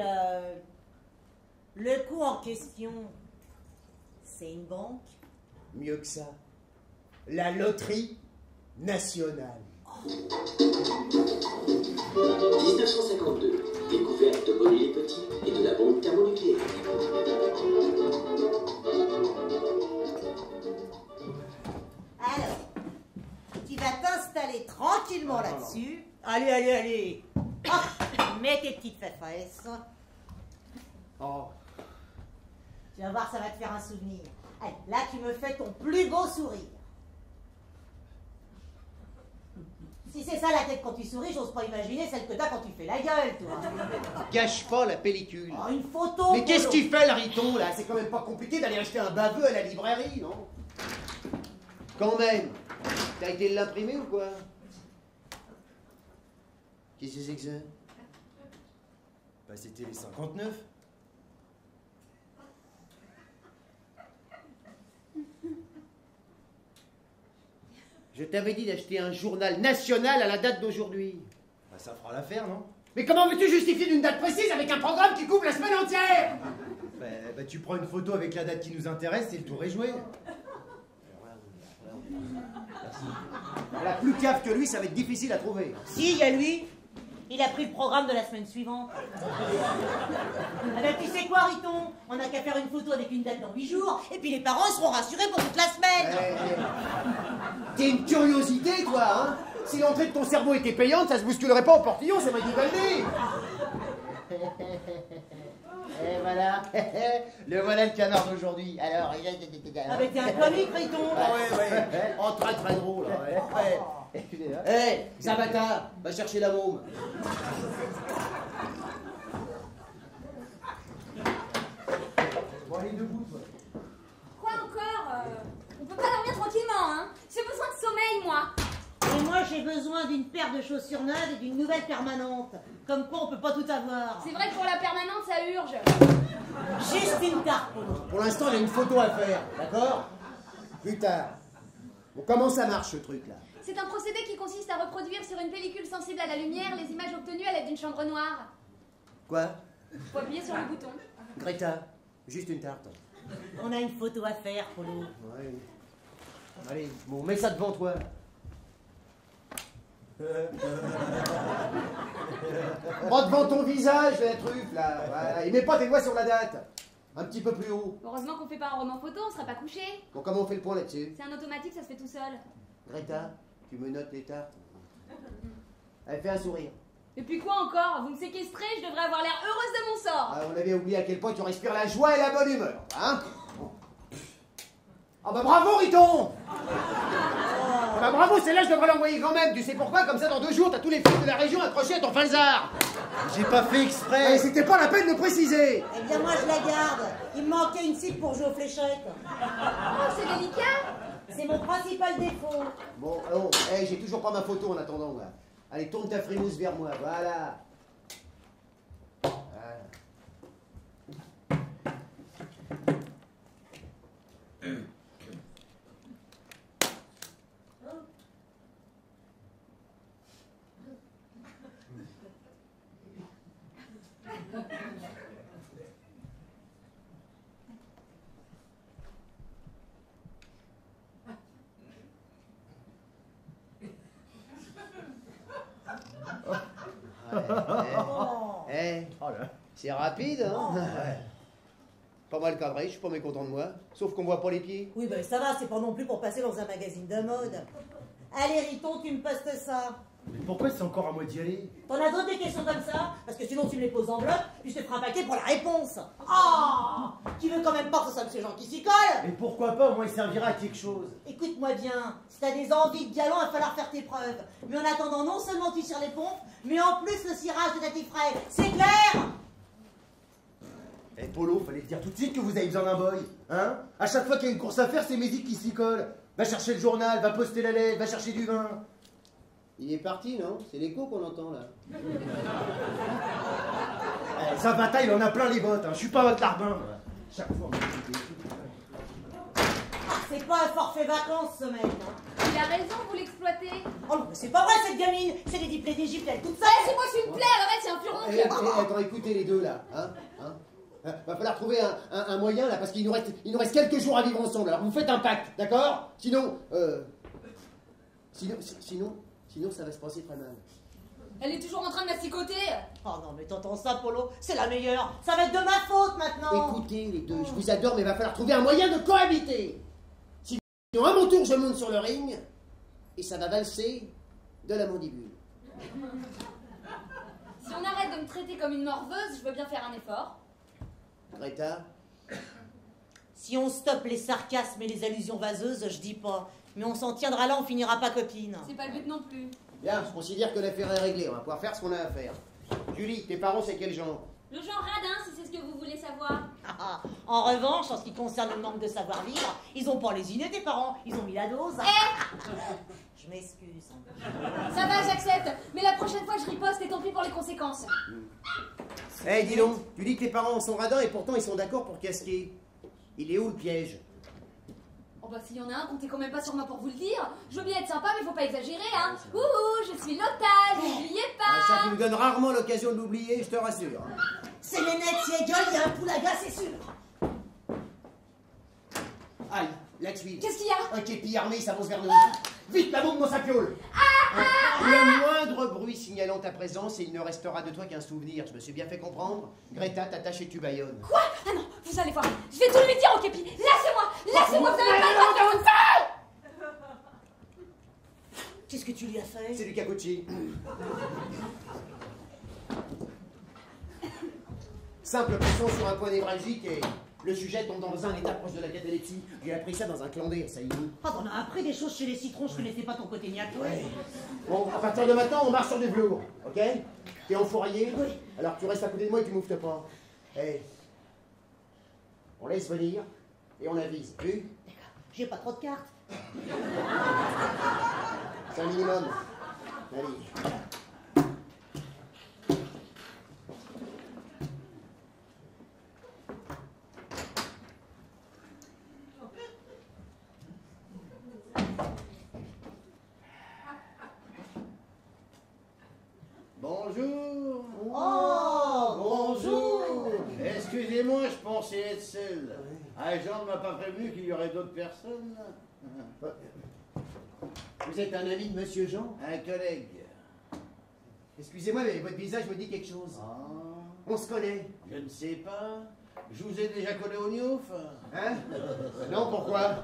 le coup en question, c'est une banque? Mieux que ça. La loterie nationale. 1952. Découverte de Bonnie les Petits et de la bombe thermonucléaire. Alors, tu vas t'installer tranquillement là-dessus. Allez. Hop, mets tes petites fesses. Oh. Tu vas voir, ça va te faire un souvenir. Allez, là, tu me fais ton plus beau sourire. Si c'est ça la tête quand tu souris, j'ose pas imaginer celle que t'as quand tu fais la gueule, toi. Gâche pas la pellicule. Oh, une photo. Mais qu'est-ce Polo. qu'il fait, le Riton, là? C'est quand même pas compliqué d'aller acheter un baveux à la librairie, non? Quand même. T'as été l'imprimer ou quoi? Qu'est-ce que c'est que ça? Bah c'était les 59. Je t'avais dit d'acheter un journal national à la date d'aujourd'hui. Bah ça fera l'affaire, non? Mais comment veux-tu justifier d'une date précise avec un programme qui couvre la semaine entière? Bah tu prends une photo avec la date qui nous intéresse et le tour est joué. La plus cave que lui, ça va être difficile à trouver. Si, il y a lui. Il a pris le programme de la semaine suivante. Ah ben, tu sais quoi, Riton? On n'a qu'à faire une photo avec une date dans 8 jours, et puis les parents ils seront rassurés pour toute la semaine. T'es une curiosité, toi, hein? Si l'entrée de ton cerveau était payante, ça se bousculerait pas au portillon, ça m'a dit Valdé. Et voilà, le voilà le canard d'aujourd'hui. Alors, Ah ben t'es un comique, Riton. Ah ouais. Oh, très très drôle. Ouais. Hé, Zabata, va chercher la môme. Bon, allez debout, toi. Quoi encore On peut pas dormir tranquillement, hein. J'ai besoin de sommeil, moi. Et moi j'ai besoin d'une paire de chaussures neuves et d'une nouvelle permanente. Comme quoi on peut pas tout avoir. C'est vrai que pour la permanente, ça urge. Juste une carte, Polo. Pour l'instant, il y a une photo à faire, d'accord? Plus tard. Bon, comment ça marche, ce truc-là? C'est un procédé qui consiste à reproduire sur une pellicule sensible à la lumière les images obtenues à l'aide d'une chambre noire. Quoi? Faut appuyer sur le bouton. Greta, juste une tarte. On a une photo à faire, Polo. Ouais. Allez, bon, mets ça devant toi. Pas devant ton visage, la truffe, là. Voilà. Et mets pas tes doigts sur la date. Un petit peu plus haut. Heureusement qu'on fait pas un roman photo, on sera pas couché. Bon, comment on fait le point là-dessus? C'est un automatique, ça se fait tout seul. Greta, tu me notes les tartes. Allez, fais un sourire. Et puis quoi encore? Vous me séquestrez, je devrais avoir l'air heureuse de mon sort. Ah, on avait oublié à quel point tu respires la joie et la bonne humeur, hein? Ah bah bravo, Riton! Ah bah bravo, celle-là, je devrais l'envoyer quand même. Tu sais pourquoi? Comme ça, dans 2 jours, t'as tous les filles de la région accrochés à ton falzar. J'ai pas fait exprès. C'était pas la peine de préciser. Eh bien, moi, je la garde. Il me manquait une cible pour jouer aux fléchettes. Oh, c'est délicat. C'est mon principal défaut. Bon, oh, hey, j'ai toujours pas ma photo en attendant, là. Allez, tourne ta frimousse vers moi, voilà. C'est rapide, hein? Pas mal cadré, je suis pas mécontent de moi. Sauf qu'on voit pas les pieds. Oui, ben ça va, c'est pas non plus pour passer dans un magazine de mode. Allez, Riton, tu me postes ça. Mais pourquoi c'est encore à moi d'y aller? T'en as d'autres des questions comme ça? Parce que sinon tu me les poses en bloc, puis je te ferai un paquet pour la réponse. Oh! Tu veux quand même pas que ce soit M. Jean qui s'y colle? Mais pourquoi pas, au moins il servira à quelque chose. Écoute-moi bien, si t'as des envies de galon, il va falloir faire tes preuves. Mais en attendant, non seulement tu tires les pompes, mais en plus le cirage de ta petite fraise. C'est clair? Eh Polo, fallait te dire tout de suite que vous avez besoin d'un boy, hein? À chaque fois qu'il y a une course à faire, c'est Mehdi qui s'y colle. Va chercher le journal, va poster la lettre, va chercher du vin. Il est parti, non? C'est l'écho qu'on entend, là. Eh, sa bataille, il en a plein les bottes, hein. Je suis pas votre larbin, moi. Chaque fois, C'est pas un forfait vacances, ce mec. Hein. Il a raison, vous l'exploitez. Oh non, mais c'est pas vrai, cette gamine. C'est des diplômés d'Égypte, elle toute seule. C'est moi, je suis une plaie, arrête, c'est un furon. Attends, écoutez les deux, là. Va falloir trouver un moyen, là, parce qu'il nous reste quelques jours à vivre ensemble. Alors, vous faites un pacte, d'accord? Sinon, ça va se passer très mal. Elle est toujours en train de m'assicoter. Oh non, mais t'entends ça, Polo? C'est la meilleure. Ça va être de ma faute, maintenant. Écoutez, les deux, je vous adore, mais va falloir trouver un moyen de cohabiter. Sinon, à mon tour, je monte sur le ring, et ça va valser de la mandibule. Si on arrête de me traiter comme une morveuse, je veux bien faire un effort. Greta? Si on stoppe les sarcasmes et les allusions vaseuses, je dis pas. Mais on s'en tiendra là, on finira pas copine. C'est pas le but non plus. Bien, je considère que l'affaire est réglée. On va pouvoir faire ce qu'on a à faire. Julie, tes parents, c'est quel genre? Le genre radin, si c'est ce que vous voulez savoir. En revanche, en ce qui concerne le manque de savoir-vivre, ils ont pas lésiné tes parents, ils ont mis la dose. Je m'excuse. Ça va, j'accepte. Mais la prochaine fois, je riposte et tant pis pour les conséquences. Eh, dis donc, tu dis que tes parents sont radins et pourtant ils sont d'accord pour casquer. Il est où le piège? Oh bah s'il y en a un, comptez quand même pas sur moi pour vous le dire. Je veux bien être sympa, mais faut pas exagérer, hein. Ouh, je suis l'otage, n'oubliez pas. Ça, tu nous donnes rarement l'occasion de l'oublier, je te rassure. C'est les nets, c'est gueule, il y a un pouls à gaz, c'est sûr. Aïe, la tuile. Qu'est-ce qu'il y a? Un képi armé s'avance vers nous. Vite, la bombe dans sa piole. Le moindre bruit signalant ta présence et il ne restera de toi qu'un souvenir. Je me suis bien fait comprendre. Greta t'attache et tu baillonnes. Quoi? Ah non, vous allez voir. Je vais tout lui dire au képi. Laissez-moi, vous n'avez pas le droit de faire. Qu'est-ce que tu lui as fait? C'est du Capucci. Simple pression sur un point névralgique et le sujet tombe dans un état proche de la catalepsie. J'ai appris ça dans un clandé, ça y est. Ah, t'en as appris des choses chez les citrons, je connaissais pas ton côté niaque. Ouais. Bon, à partir de maintenant, on marche sur du velours, ok? T'es enfouraillé? Oui. Alors tu restes à côté de moi et tu mouftes pas. Hey. On laisse venir et on avise, vu? D'accord, j'ai pas trop de cartes. C'est un minimum. Allez. Bonjour. Oh, bonjour. Excusez-moi, je pensais être seul. Jean ne m'a pas prévenu qu'il y aurait d'autres personnes. Vous êtes un ami de Monsieur Jean? Un collègue. Excusez-moi, mais votre visage me dit quelque chose. On se connaît. Je ne sais pas. Je vous ai déjà collé au Niouf. Hein? Non, pourquoi?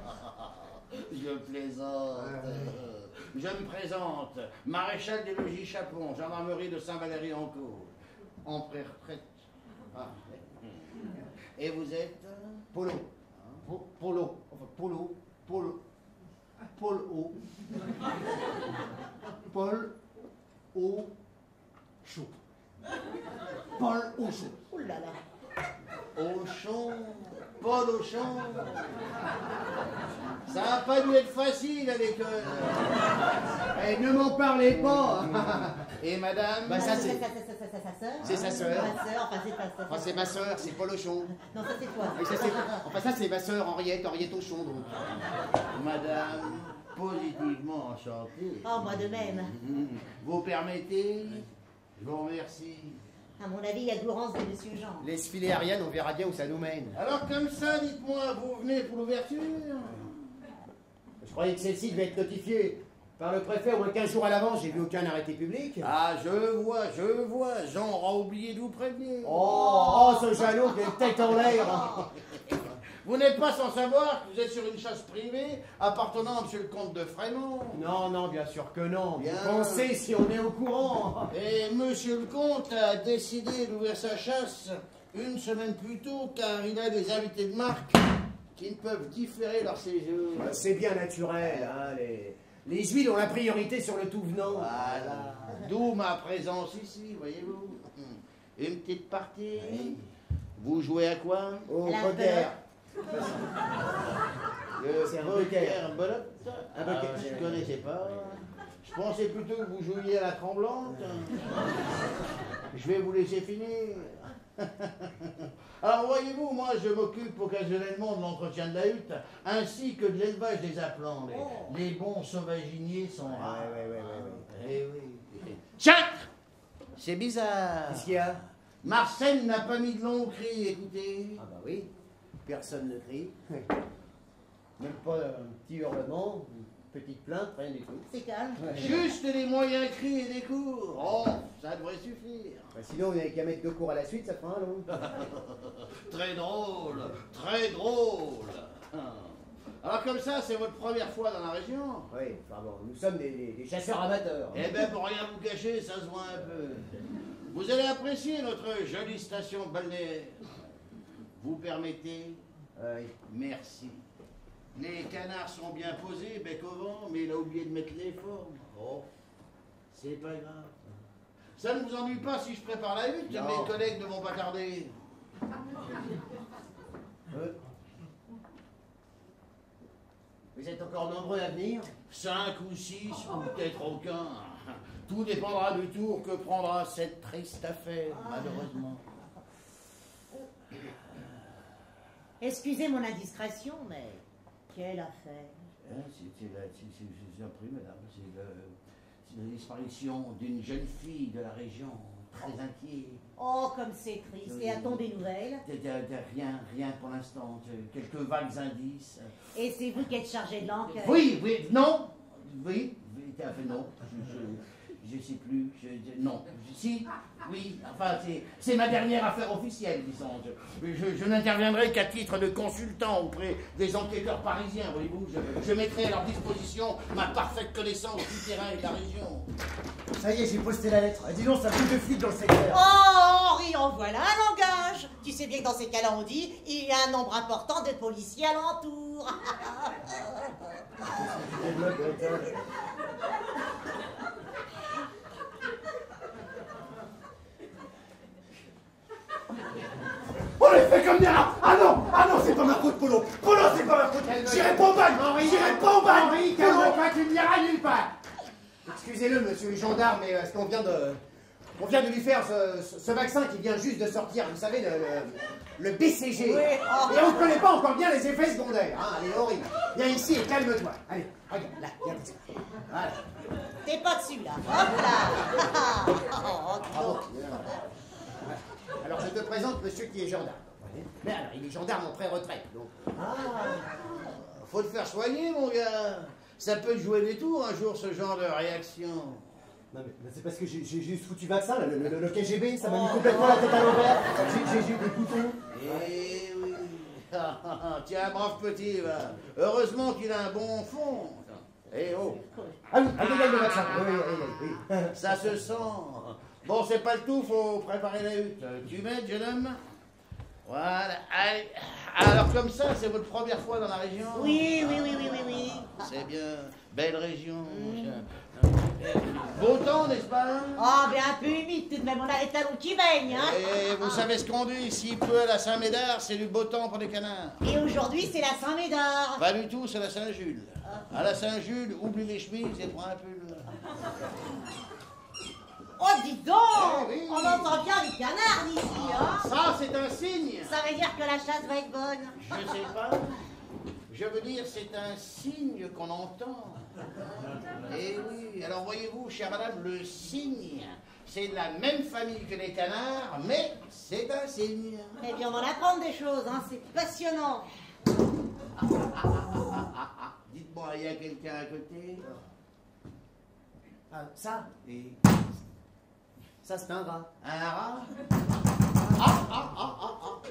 Je plaisante. je me présente. Maréchal des logis Chapon, gendarmerie de Saint-Valery-en-Caux. En pré-retraite. Ah. Et vous êtes? Polo. Polo. Enfin, Polo. Polo. Paul O. Paul O. Chaud. Paul Auchon. Oh là là. Auchon, Paul Auchon. Ça n'a pas dû être facile à l'école. Eh, ne m'en parlez pas. Et madame? Bah ça c'est... Sa sœur. C'est sa sœur. Ma sœur, enfin c'est ta sœur. Enfin c'est ma sœur, c'est Paul Auchon. Non, ça c'est toi. Et ça, enfin ça c'est ma sœur Henriette Auchon donc. Madame, positivement enchantée. Oh, moi de même. Vous permettez? Je vous remercie. À mon avis, il y a Gourance de Monsieur Jean. Laisse filer Ariane, on verra bien où ça nous mène. Alors comme ça, dites-moi, vous venez pour l'ouverture? Je croyais que celle-ci devait être notifiée par le préfet au moins 15 jours à l'avance, j'ai vu aucun arrêté public. Ah, je vois, Jean aura oublié de vous prévenir. Oh, ce jaloux qui a une tête en l'air. Vous n'êtes pas sans savoir que vous êtes sur une chasse privée appartenant à monsieur le comte de Frémont. Non, non, bien sûr que non. Bien. Vous pensez si on est au courant. Et monsieur le comte a décidé d'ouvrir sa chasse une semaine plus tôt car il a des invités de marque qui ne peuvent différer leur séjour. C'est bien naturel, hein, les huiles ont la priorité sur le tout venant. Voilà. D'où ma présence ici, voyez-vous. Une petite partie. Oui. Vous jouez à quoi? Au La poker. C'est un poker belote. Un poker. Je connaissais pas. Je pensais plutôt que vous jouiez à la tremblante. Je vais vous laisser finir. Alors voyez-vous, moi je m'occupe occasionnellement de l'entretien de la hutte, ainsi que de l'élevage des appelants. Les bons sauvaginiers sont rares. Ouais. Eh oui. Tiens! C'est bizarre. Qu'est-ce qu'il y a? Marcel n'a pas mis de long cri, écoutez. Ah bah oui, personne ne crie. Même pas un petit hurlement, une petite plainte, rien du tout. C'est calme. Juste les moyens cris et des cours. Oh, ça devrait suffire. Bah, sinon, on n'avait qu'à mettre 2 cours à la suite, ça fera un long. Très drôle, très drôle. Alors comme ça, c'est votre première fois dans la région? Oui, enfin bon, nous sommes des chasseurs amateurs. Eh ben, pour rien vous cacher, ça se voit un peu. Vous allez apprécier notre jolie station balnéaire. Vous permettez? Oui. Merci. Les canards sont bien posés, bec au vent, mais il a oublié de mettre les formes. Oh, c'est pas grave. Ça ne vous ennuie pas si je prépare la hutte? Non. Mes collègues ne vont pas tarder. Vous êtes encore nombreux à venir? 5 ou 6, ou peut-être aucun. Tout dépendra du tour que prendra cette triste affaire, malheureusement. Excusez mon indiscrétion, mais quelle affaire. C'est appris, madame. C'est la disparition d'une jeune fille de la région, très inquiet. Oh, comme c'est triste. Et a-t-on des nouvelles? Rien pour l'instant. Quelques vagues indices. Et c'est vous qui êtes chargé de l'enquête? Oui, non. Oui, tout à fait non. Je sais plus. Non. Si, oui. Enfin, c'est ma dernière affaire officielle, disons. Je n'interviendrai qu'à titre de consultant auprès des enquêteurs parisiens, voyez-vous. Je mettrai à leur disposition ma parfaite connaissance du terrain et de la région. Ça y est, j'ai posté la lettre. Dis donc, ça bouge de flics dans le secteur. Oh, Henri, en voilà un langage. Tu sais bien que dans ces cas-là, on dit il y a un nombre important de policiers alentour. On les fait comme des rats. Ah non, c'est pas ma faute, Polo. Polo, c'est pas ma faute. J'irai pas au bagne. J'irai pas au bagne. Henri, calme-toi, tu n'iras nulle part. Excusez-le, monsieur le gendarme, mais est-ce qu'on vient de lui faire ce vaccin qui vient juste de sortir, vous savez, le BCG. Oui. Et on ne connaît pas encore bien les effets secondaires. Hein, elle est horrible. Viens ici et calme-toi. Allez, regarde, là, viens ici. Voilà. T'es pas dessus, là. Hop là. Oh, Bravo. Alors, je te présente monsieur qui est gendarme. Mais alors, il est gendarme en pré-retraite, donc. Faut te faire soigner, mon gars. Ça peut te jouer des tours un jour, ce genre de réaction. Non, mais c'est parce que j'ai juste foutu vaccin, le KGB, ça m'a mis complètement la tête à l'envers. J'ai eu des boutons. Eh oui. Tiens, brave petit, va. Heureusement qu'il a un bon fond. Eh oh. Ah oui, le vaccin. Oui. Ça se sent. Bon, c'est pas le tout, faut préparer la hutte. Tu m'aides, jeune homme? Voilà. Allez. Alors, comme ça, c'est votre première fois dans la région? Oui. C'est bien. Belle région, mon cher. Beau temps, n'est-ce pas? Oh, mais un peu humide tout de même, on a les talons qui baignent, hein. Et vous savez ce qu'on dit, s'il pleut à la Saint-Médard, c'est du beau temps pour les canards. Et aujourd'hui, c'est la Saint-Médard. Pas du tout, c'est la Saint-Jules. À la Saint-Jules, oublie les chemises et prends un pull. Oh, dis donc, oui. on entend bien les canards d'ici, hein. Ça, c'est un signe. Ça veut dire que la chasse va être bonne. Je sais pas. Je veux dire, c'est un signe qu'on entend. Eh oui, alors voyez-vous, chère madame, le signe, c'est de la même famille que les canards, mais c'est un signe. Eh bien, on va en apprendre des choses, hein, c'est passionnant. Dites-moi, il y a quelqu'un à côté? Ça Et Ça, c'est un rat. un rat?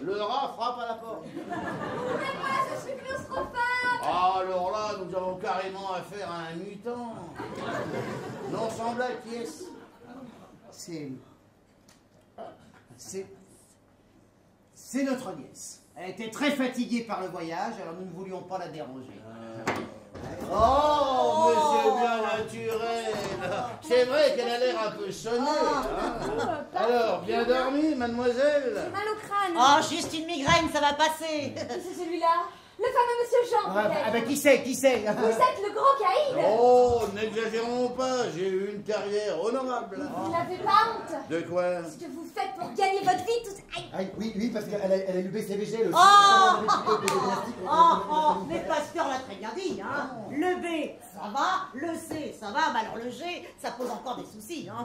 Le rat frappe à la porte. Mais moi, je suis claustrophobe. Ah, alors là, nous avons carrément affaire à un mutant. Non, sans blague, qui est-ce? C'est notre nièce. Elle était très fatiguée par le voyage, alors nous ne voulions pas la déranger. Oh, mais c'est bien naturel. C'est vrai qu'elle a l'air un peu sonnée. Hein? Alors, bien dormi, mademoiselle? J'ai mal au crâne. Oh, juste une migraine, ça va passer. C'est celui-là. Le fameux Monsieur Jean, peut-être. Qui c'est Vous êtes le grand caïd. Oh, n'exagérons pas, j'ai eu une carrière honorable. Vous n'avez pas honte. De quoi? Ce que vous faites pour gagner votre vie, tout... Aïe. Oui, parce qu'elle a eu le BCVG, le Mais Pasteur l'a très bien dit, hein. Le B, ça va, le C, ça va, mais alors le G, ça pose encore des soucis, hein.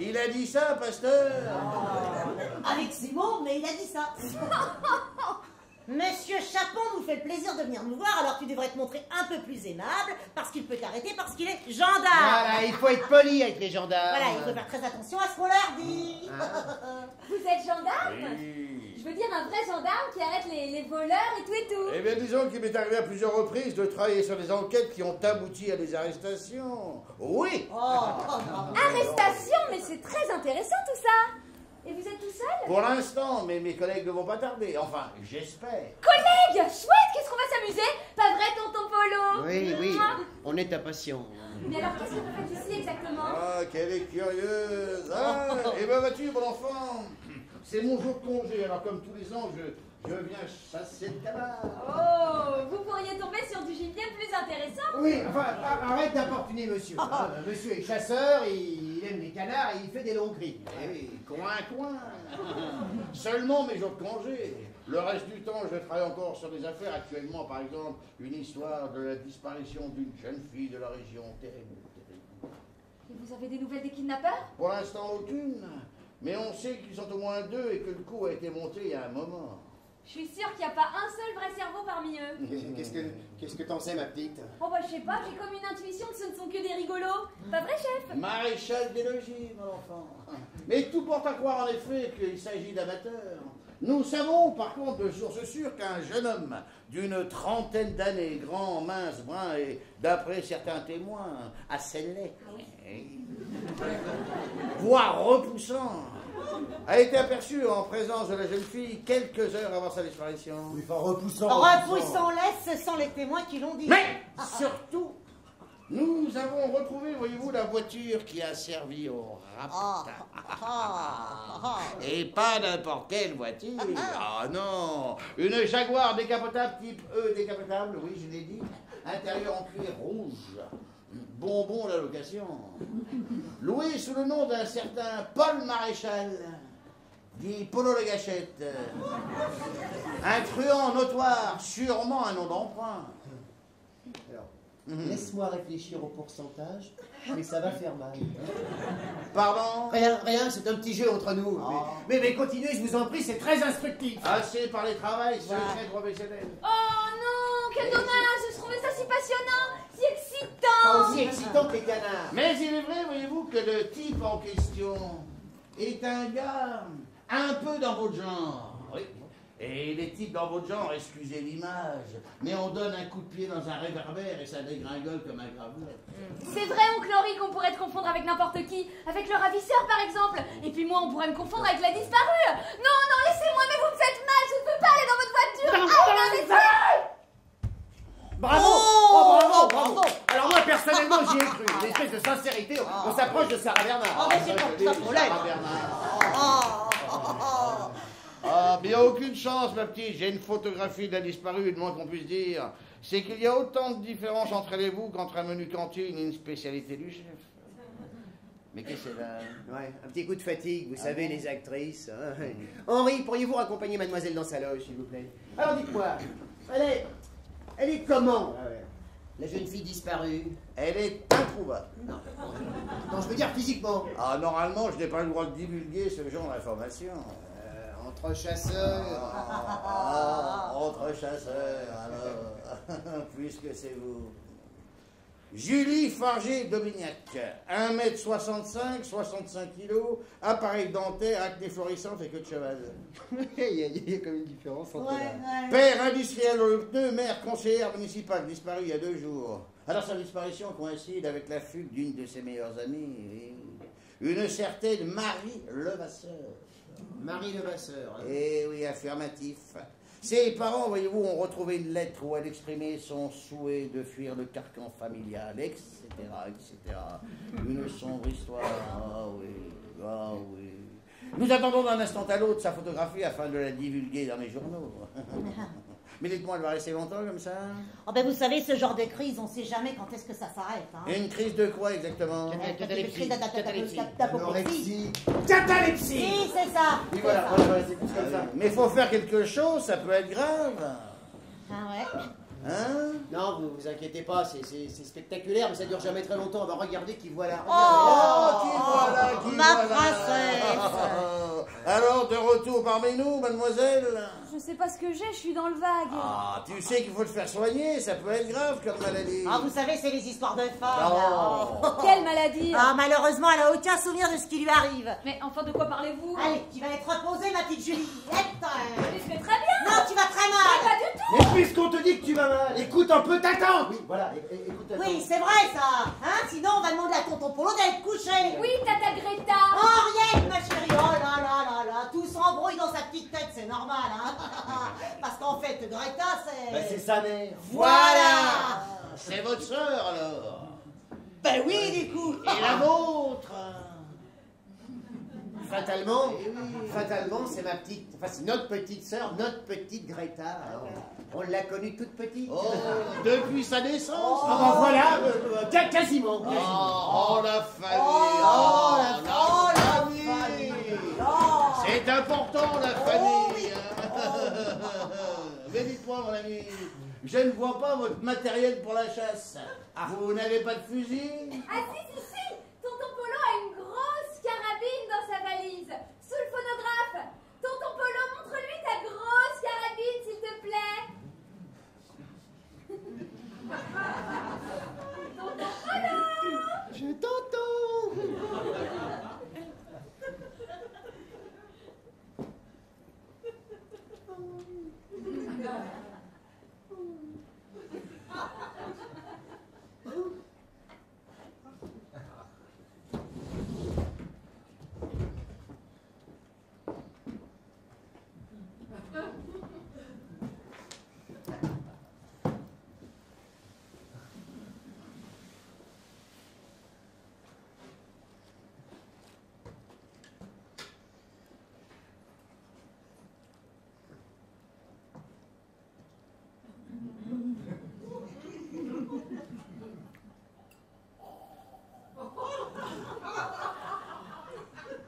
Il a dit ça, pasteur? Avec ces mots, mais il a dit ça. Monsieur Chapon nous fait le plaisir de venir nous voir, alors tu devrais te montrer un peu plus aimable, parce qu'il peut t'arrêter, parce qu'il est gendarme. Voilà, il faut être poli avec les gendarmes. Voilà, il faut faire très attention à ce qu'on leur dit. Vous êtes gendarme? Oui. Je veux dire un vrai gendarme qui arrête les voleurs et tout et tout. Eh bien, disons qu'il m'est arrivé à plusieurs reprises de travailler sur des enquêtes qui ont abouti à des arrestations. Oui. Arrestation, mais c'est très intéressant tout ça. Et vous êtes tout seul? Pour l'instant, mais mes collègues ne vont pas tarder. Enfin, j'espère. Collègues, chouette, qu'est-ce qu'on va s'amuser? Pas vrai, tonton Polo? Oui, on est impatient. Mais alors, qu'est-ce que vous faites ici exactement? Ah, qu'elle est curieuse. Ah, et ben vas-tu, mon enfant? C'est mon jour de congé, alors comme tous les ans, je viens chasser le canard. Oh, vous pourriez tomber sur du gibier plus intéressant. Oui, enfin, arrête d'importuner monsieur. Monsieur est chasseur, il aime les canards et il fait des longs cris. Eh oui, coin. Seulement mes jours de congé. Le reste du temps, je travaille encore sur des affaires. Actuellement, par exemple, une histoire de la disparition d'une jeune fille de la région. Terrible. Et vous avez des nouvelles des kidnappeurs? Pour l'instant, aucune. Mais on sait qu'ils sont au moins deux et que le coup a été monté il y a un moment. Je suis sûre qu'il n'y a pas un seul vrai cerveau parmi eux. Qu'est-ce que t'en sais, ma petite? Oh bah je sais pas, j'ai comme une intuition que ce ne sont que des rigolos. Pas vrai, chef? Maréchal des logis, mon enfant. Mais tout porte à croire en effet qu'il s'agit d'amateurs. Nous savons par contre de source sûre qu'un jeune homme d'une trentaine d'années, grand, mince, brun et, d'après certains témoins, assez laid, voire repoussant, a été aperçu en présence de la jeune fille quelques heures avant sa disparition. Oui, enfin, repoussant. Repoussant laisse, ce sont les témoins qui l'ont dit. Mais surtout, nous avons retrouvé, voyez-vous, la voiture qui a servi au raptage. Et pas n'importe quelle voiture. Ah non, une Jaguar décapotable type E décapotable, oui, je l'ai dit. Intérieur en cuir rouge. Bonbon la location. Loué sous le nom d'un certain Paul Maréchal, dit Polo le Gâchette. Un truand notoire, sûrement un nom d'emprunt. Laisse-moi réfléchir au pourcentage, mais ça va faire mal. Pardon? Rien, c'est un petit jeu entre nous. Mais continuez, je vous en prie, c'est très instructif. Assez par les travails secrets professionnels. Oh non, quel dommage, je trouvais ça si passionnant, si excitant. Pas aussi excitant que les canards. Mais il est vrai, voyez-vous, que le type en question est un gars un peu dans votre genre. Oui. Et les types dans votre genre, excusez l'image, mais on donne un coup de pied dans un réverbère et ça dégringole comme un graveur. C'est vrai, oncle Henri, qu'on pourrait te confondre avec n'importe qui. Avec le ravisseur, par exemple. Et puis moi, on pourrait me confondre avec la disparue. Non, non, laissez-moi, mais vous me faites mal. Je ne peux pas aller dans votre voiture. Ah, non, laissez. Bravo! Oh, bravo, bravo! Alors moi, personnellement, j'y ai cru. Une espèce de sincérité. On s'approche de Sarah Bernard. Oh, mais c'est pas de problème. Sarah Bernard. Ah, mais il n'y a aucune chance, ma petite. J'ai une photographie de la disparue, le moins qu'on puisse dire. C'est qu'il y a autant de différence entre elle et vous qu'entre un menu cantine et une spécialité du chef. Mais qu'est-ce que c'est là? Ouais, un petit coup de fatigue, vous savez, les actrices. Hein. Henri, pourriez-vous raccompagner mademoiselle dans sa loge, s'il vous plaît? Alors dites-moi, elle est comment? La jeune fille disparue. Elle est introuvable. Non, je veux dire physiquement. Ah, normalement, je n'ai pas le droit de divulguer ce genre d'informations. Entre chasseurs. Entre chasseurs, alors. Puisque c'est vous. Julie Fargé-Domignac, 1m65, 65 kg, appareil dentaire, acné florissant et queue de cheval. Il y a comme une différence entre là. Père industriel dans le pneu, mère conseillère municipale, disparue il y a 2 jours. Alors sa disparition coïncide avec la fugue d'une de ses meilleures amies, une certaine Marie Levasseur. Marie Levasseur. Hein. Eh oui, affirmatif. Ses parents, voyez-vous, ont retrouvé une lettre où elle exprimait son souhait de fuir le carcan familial, etc., etc. Une sombre histoire. Ah oui, ah oui. Nous attendons d'un instant à l'autre sa photographie afin de la divulguer dans les journaux. Mais dites-moi, elle va rester longtemps comme ça? Oh ben vous savez, ce genre de crise, on ne sait jamais quand est-ce que ça s'arrête. Hein. Une crise de quoi exactement? Catalepsie. D'apoplexie. Catalepsie. Si, c'est ça. Oui, voilà, c'est plus comme ça. Mais il faut faire quelque chose, ça peut être grave. Ah ouais. Hein? Non, vous inquiétez pas, c'est spectaculaire, mais ça dure jamais très longtemps. Bah, regardez qui voilà. Oh, qui voilà, qui ma voilà. princesse. Alors, de retour parmi nous, mademoiselle? Je sais pas ce que j'ai, je suis dans le vague. Ah, tu sais qu'il faut te faire soigner, ça peut être grave comme maladie. Ah, vous savez, c'est les histoires de femmes. Oh. là. Quelle maladie? Ah, malheureusement, elle a aucun souvenir de ce qui lui arrive. Mais enfin, de quoi parlez-vous? Allez, tu vas être reposée, ma petite Julie. Mais je vais très bien. Non, tu vas très mal. Pas du tout. Mais puisqu'on te dit que tu vas mal, écoute un peu ta tante. Oui, voilà, écoute ta tante. Oui, c'est vrai, ça. Hein, sinon, on va demander à tonton Polo d'aller te coucher. Oui, tata Greta. Henriette, ma chérie. Oh là là là là. Tout s'embrouille dans sa petite tête, c'est normal, hein. Parce qu'en fait, Greta, c'est... Bah, c'est sa mère. Voilà. C'est votre sœur, alors? Ben oui, du coup. Et la vôtre? Fatalement, c'est ma petite, enfin c'est notre petite sœur, notre petite Greta. On l'a connue toute petite. Oh, depuis sa naissance? Ah bah voilà, quasiment. Oh, la famille! Oh, la famille! C'est important, la famille! Mais dites-moi, mon ami, je ne vois pas votre matériel pour la chasse. Vous n'avez pas de fusil? Ah si, si, si. Tonton Polo a une grosse carabine dans sa valise, sous le phonographe. Tonton Polo, montre-lui ta grosse carabine, s'il te plaît. Tonton Polo! Je t'entends.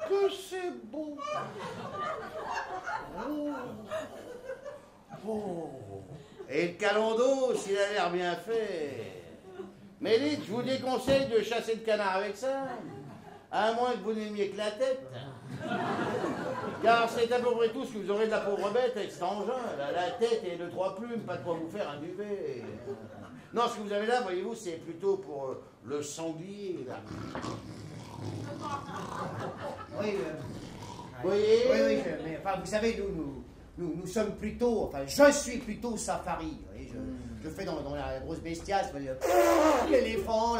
Que c'est beau! Oh. Et le calendo, s'il a l'air bien fait. Mais dites, je vous déconseille de chasser le canard avec ça, à moins que vous n'aimiez que la tête. Car c'est à peu près tout ce que vous aurez de la pauvre bête avec cet engin. La tête et 2-3 plumes, pas de quoi vous faire un duvet. Non, ce que vous avez là, voyez-vous, c'est plutôt pour le sanglier, là. Oui, Vous voyez? oui, mais enfin, vous savez, nous nous sommes plutôt, enfin, je suis plutôt safari. Vous voyez, je fais dans la grosse bestiace, l'éléphant,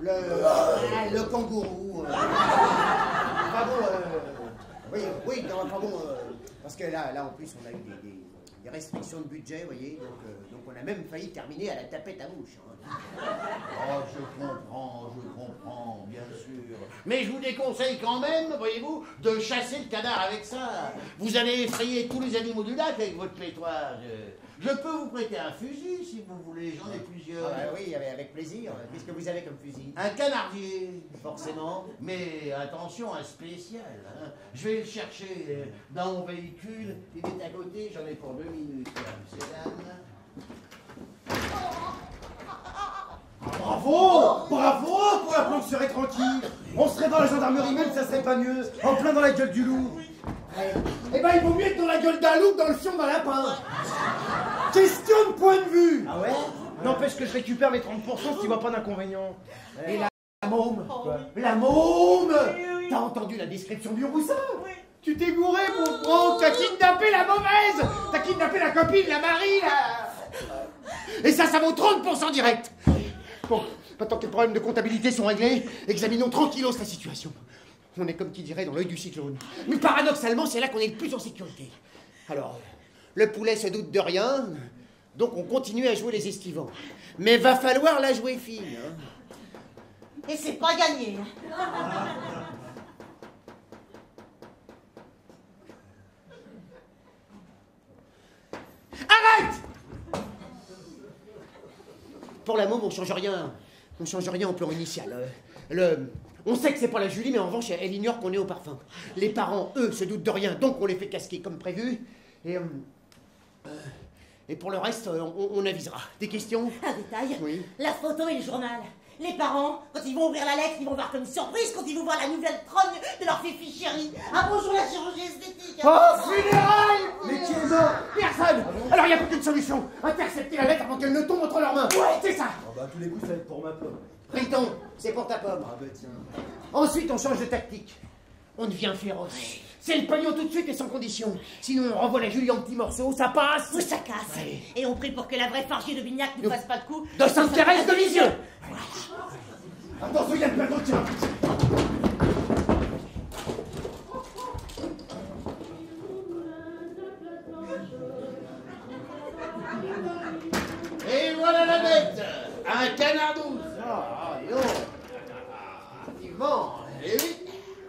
le kangourou. Enfin bon, oui, non, enfin bon, parce que là, en plus, on a eu des restrictions de budget, vous voyez, donc on a même failli terminer à la tapette à mouche. Hein. Oh, je comprends, bien sûr. Mais je vous déconseille quand même, voyez-vous, de chasser le canard avec ça. Vous allez effrayer tous les animaux du lac avec votre pétoise. Je peux vous prêter un fusil si vous voulez, j'en ai plusieurs. Ah bah oui, avec plaisir. Qu'est-ce que vous avez comme fusil? Un canardier. Forcément. Mais attention, un spécial. Hein. Je vais le chercher dans mon véhicule. Il est à côté, j'en ai pour 2 minutes. C'est là. Bravo! Bravo! Pour la planque serait tranquille. On serait dans la gendarmerie même, ça serait pas mieux. En plein dans la gueule du loup. Eh ben, il vaut mieux être dans la gueule d'un loup que dans le fion d'un lapin. Question de point de vue. Ah ouais? N'empêche que je récupère mes 30% si tu vois pas d'inconvénient. Et la môme? La môme? T'as entendu la description du roussin? Tu t'es gouré, mon Franck. T'as kidnappé la mauvaise. T'as kidnappé la copine, la Marie, là. Et ça vaut 30% direct. Bon, maintenant que les problèmes de comptabilité sont réglés, examinons tranquillos la situation. On est comme qui dirait dans l'œil du cyclone. Mais paradoxalement, c'est là qu'on est le plus en sécurité. Alors, le poulet se doute de rien, donc on continue à jouer les esquivants. Mais va falloir la jouer fine. Hein. Et c'est pas gagné. Arrête! Pour la môme, on change rien. On change rien au plan initial. On sait que c'est pas la Julie, mais en revanche, elle ignore qu'on est au parfum. Les parents, eux, se doutent de rien, donc on les fait casquer comme prévu. Et pour le reste, on avisera. Des questions? Un détail. Oui. La photo et le journal. Les parents, quand ils vont ouvrir la lettre, ils vont voir comme surprise quand ils vont voir la nouvelle trogne de leur fifi chérie. Ah bonjour la chirurgie esthétique. Oh, funérailles! Mais qui est mort? Personne! Alors il n'y a plus qu'une solution. Intercepter la lettre avant qu'elle ne tombe entre leurs mains. Ouais, c'est ça! Ah bah à tous les coups ça va être pour ma pomme. Riton, c'est pour ta pomme. Ah bah tiens. Ensuite, on change de tactique. On devient féroce. C'est le pognon tout de suite et sans condition. Sinon, on renvoie la Julie en petits morceaux, ça passe. Ou ça casse. Ouais. Et on prie pour que la vraie Fargier de Vignac ne fasse pas le coup. De Sainte-Thérèse de Lisieux. Attention, il y a le plateau, tiens! Et voilà la bête. Un canard douce. Ah, dis donc. Effectivement. Et oui,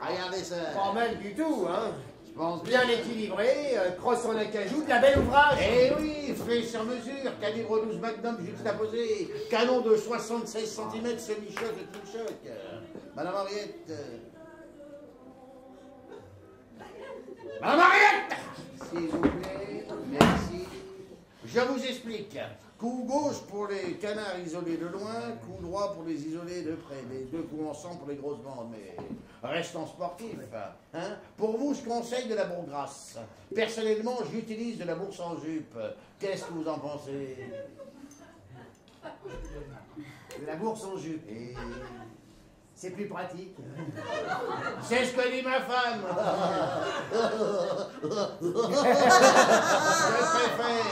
regardez ça. Pas mal du tout, hein. Je pense Bien équilibré, crosse en acajou, de la belle ouvrage. Eh oui, fait sur mesure, calibre 12 Magnum juxtaposé, canon de 76 cm, semi-choc et tout choc. Madame Henriette. Madame Henriette! S'il vous plaît, merci. Je vous explique. Coup gauche pour les canards isolés de loin, coup droit pour les isolés de près. Les deux coups ensemble pour les grosses bandes, mais restons sportifs. Hein? Pour vous, je conseille de la bourgrasse. Personnellement, j'utilise de la bourse en jupe. Qu'est-ce que vous en pensez? De la bourse en jupe. Et c'est plus pratique. C'est ce que dit ma femme. Je préfère.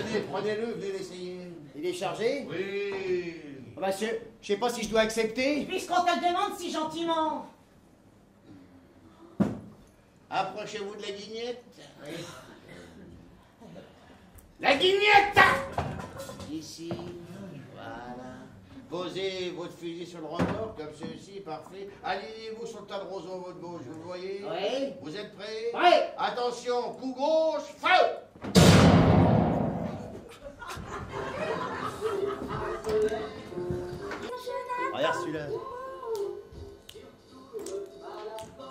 Tenez, prenez-le, venez l'essayer. Il est chargé? Oui. Ah bah, je sais pas si je dois accepter. Puisqu'on te le demande si gentiment. Approchez-vous de la guignette. La guignette! Ici. Voilà. Posez votre fusil sur le rebord, comme ceci, parfait. Alignez-vous sur le tas de roseaux, votre gauche, vous le voyez? Oui. Vous êtes prêts? Oui. Attention, coup gauche, feu! Regarde celui-là.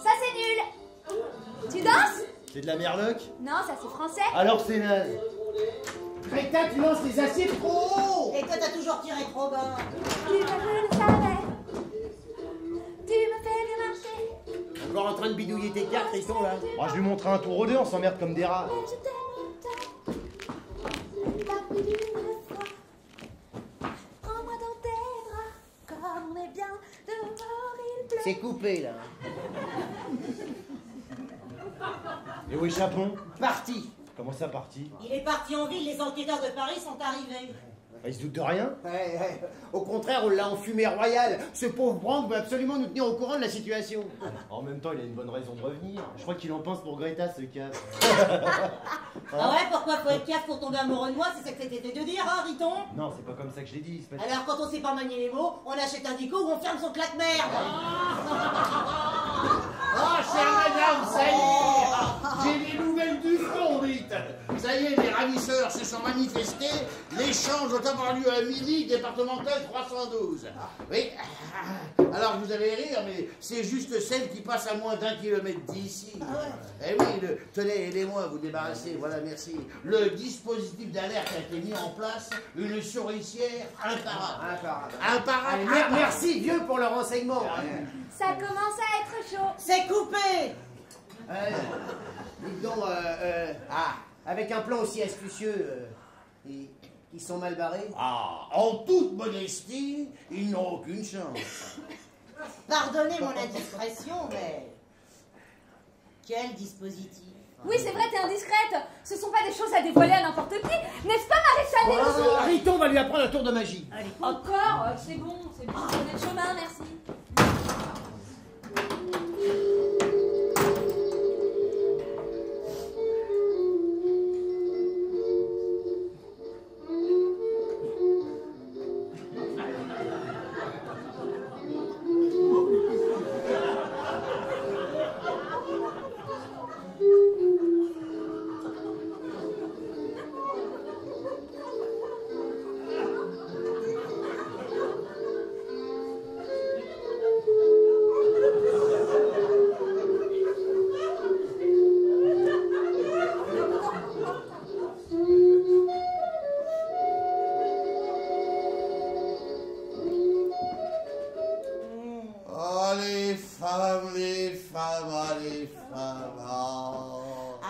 Ça, c'est nul. Tu danses? C'est de la merloc? Non, ça, c'est français. Alors c'est naze. Crétin, tu lances les assiettes trop haut! Et toi t'as toujours tiré trop bas. Tu me le savais. Tu me fais bien marcher. Encore en train de bidouiller tes cartes, ils sont là. Moi je lui montrerai un tour ou deux, on s'emmerde comme des rats. Je t'aime autant. Pas plus d'une fois. Prends-moi dans tes bras. Comme on est bien dehors, il pleut. C'est coupé là. Et où est Chapon? Parti. Comment ça parti? Il est parti en ville, les enquêteurs de Paris sont arrivés. Il se doute de rien? Au contraire, on l'a en fumée royale. Ce pauvre Brandt veut absolument nous tenir au courant de la situation. En même temps, il a une bonne raison de revenir. Je crois qu'il en pense pour Greta, ce cas. Ah ouais, pourquoi faut être cave pour tomber amoureux de moi? C'est ça que t'étais de dire, hein, Riton? Non, c'est pas comme ça que je l'ai dit. espèce- Alors, quand on sait pas manier les mots, on achète un dico ou on ferme son claque-merde. Ah, chère madame, ça y est, j'ai les nouvelles du front, vite. Ça y est, les ravisseurs se sont manifestés. L'échange doit avoir lieu à midi, départemental 312. Oui, alors vous allez rire, mais c'est juste celle qui passe à moins d'1 kilomètre d'ici. Eh oui, tenez, aidez-moi, vous débarrasser, voilà, merci. Le dispositif d'alerte a été mis en place, une souricière imparable. Imparable. Merci, vieux, pour le renseignement. Ça commence à être chaud. C'est coupé. Dites donc, avec un plan aussi astucieux, ils sont mal barrés. Ah, en toute modestie, ils n'ont aucune chance. Pardonnez mon indiscrétion, mais... Quel dispositif? Oui, c'est vrai, t'es indiscrète. Ce sont pas des choses à dévoiler à n'importe qui. N'est-ce pas, Maréchal Desroches? Riton va lui apprendre un tour de magie. Allez, Encore? C'est bon, je connais le chemin, merci.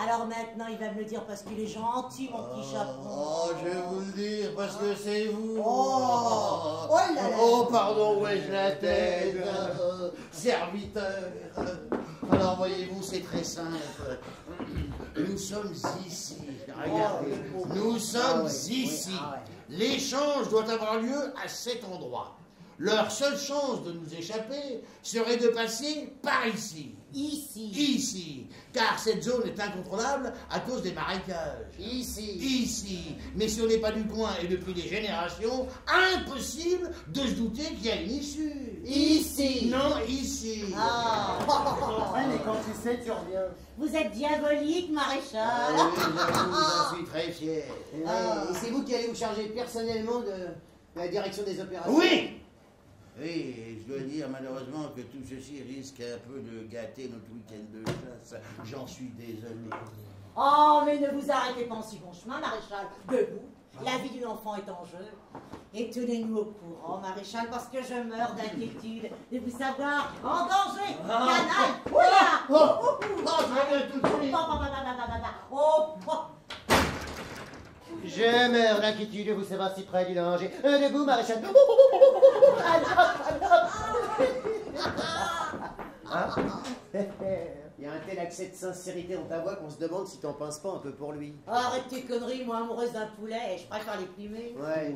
Alors maintenant, il va me le dire parce qu'il est gentil, mon petit chaperon. Oh, je vais vous le dire parce que c'est vous. Oh, oh là là. Oh, pardon, ouais, je la tête. Serviteur. Alors, voyez-vous, c'est très simple. Nous sommes ici. Regardez. Nous sommes ici. L'échange doit avoir lieu à cet endroit. Leur seule chance de nous échapper serait de passer par ici. Ici. Ici. Car cette zone est incontrôlable à cause des marécages. Ici. Ici. Mais si on n'est pas du coin et depuis des générations, impossible de se douter qu'il y a une issue. Ici. Non, ici. Ah. Mais quand tu sais, tu reviens. Vous êtes diabolique, maréchal. Ah oui, j'avoue, j'en suis très fier. Et c'est vous qui allez vous charger personnellement de la direction des opérations? Oui. Oui, je dois dire malheureusement que tout ceci risque un peu de gâter notre week-end de chasse. J'en suis désolé. Oh, mais ne vous arrêtez pas en si bon chemin, maréchal. Debout. La vie d'une enfant est en jeu. Et tenez-nous au courant, maréchal, parce que je meurs d'inquiétude de vous savoir en danger. Canaille. Oula. Je meurs d'inquiétude de vous savoir si près du danger. Debout, maréchal. Hein? Il y a un tel accès de sincérité dans ta voix qu'on se demande si t'en pinces pas un peu pour lui. Oh, arrête tes conneries, moi amoureuse d'un poulet, et je préfère les plumer. Ouais.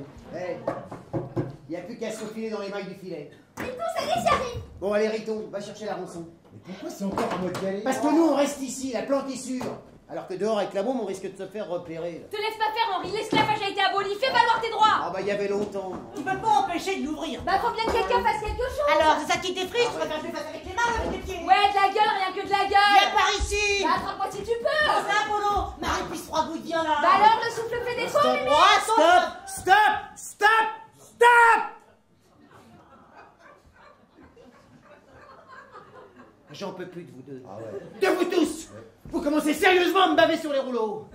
Il n'y a plus qu'à se filer dans les mailles du filet. Riton, ça y est, j'y arrive. Bon, allez, Riton, va chercher la rançon. Mais pourquoi c'est encore en mode galet? Parce que nous, on reste ici, la planque est sûre. Alors que dehors, avec la bombe, on risque de se faire repérer. Te laisse pas faire, Henri. L'esclavage a été aboli. Fais valoir tes droits. Ah bah, il y avait longtemps. Tu peux pas empêcher de l'ouvrir. Bah, faut bien que quelqu'un fasse quelque chose. Alors, c'est ça qui t'effraie, tu préfères que je le fasse avec les mains ou avec les pieds? Ouais, de la gueule, rien que de la gueule. Viens par ici. Bah, attrape-moi si tu peux. C'est Apollo. Marie puisse 3 gouttes, viens là. Bah alors, le souffle fait des sons, mais... Stop. J'en peux plus de vous deux. Ah ouais. De vous tous. Vous commencez sérieusement à me baver sur les rouleaux.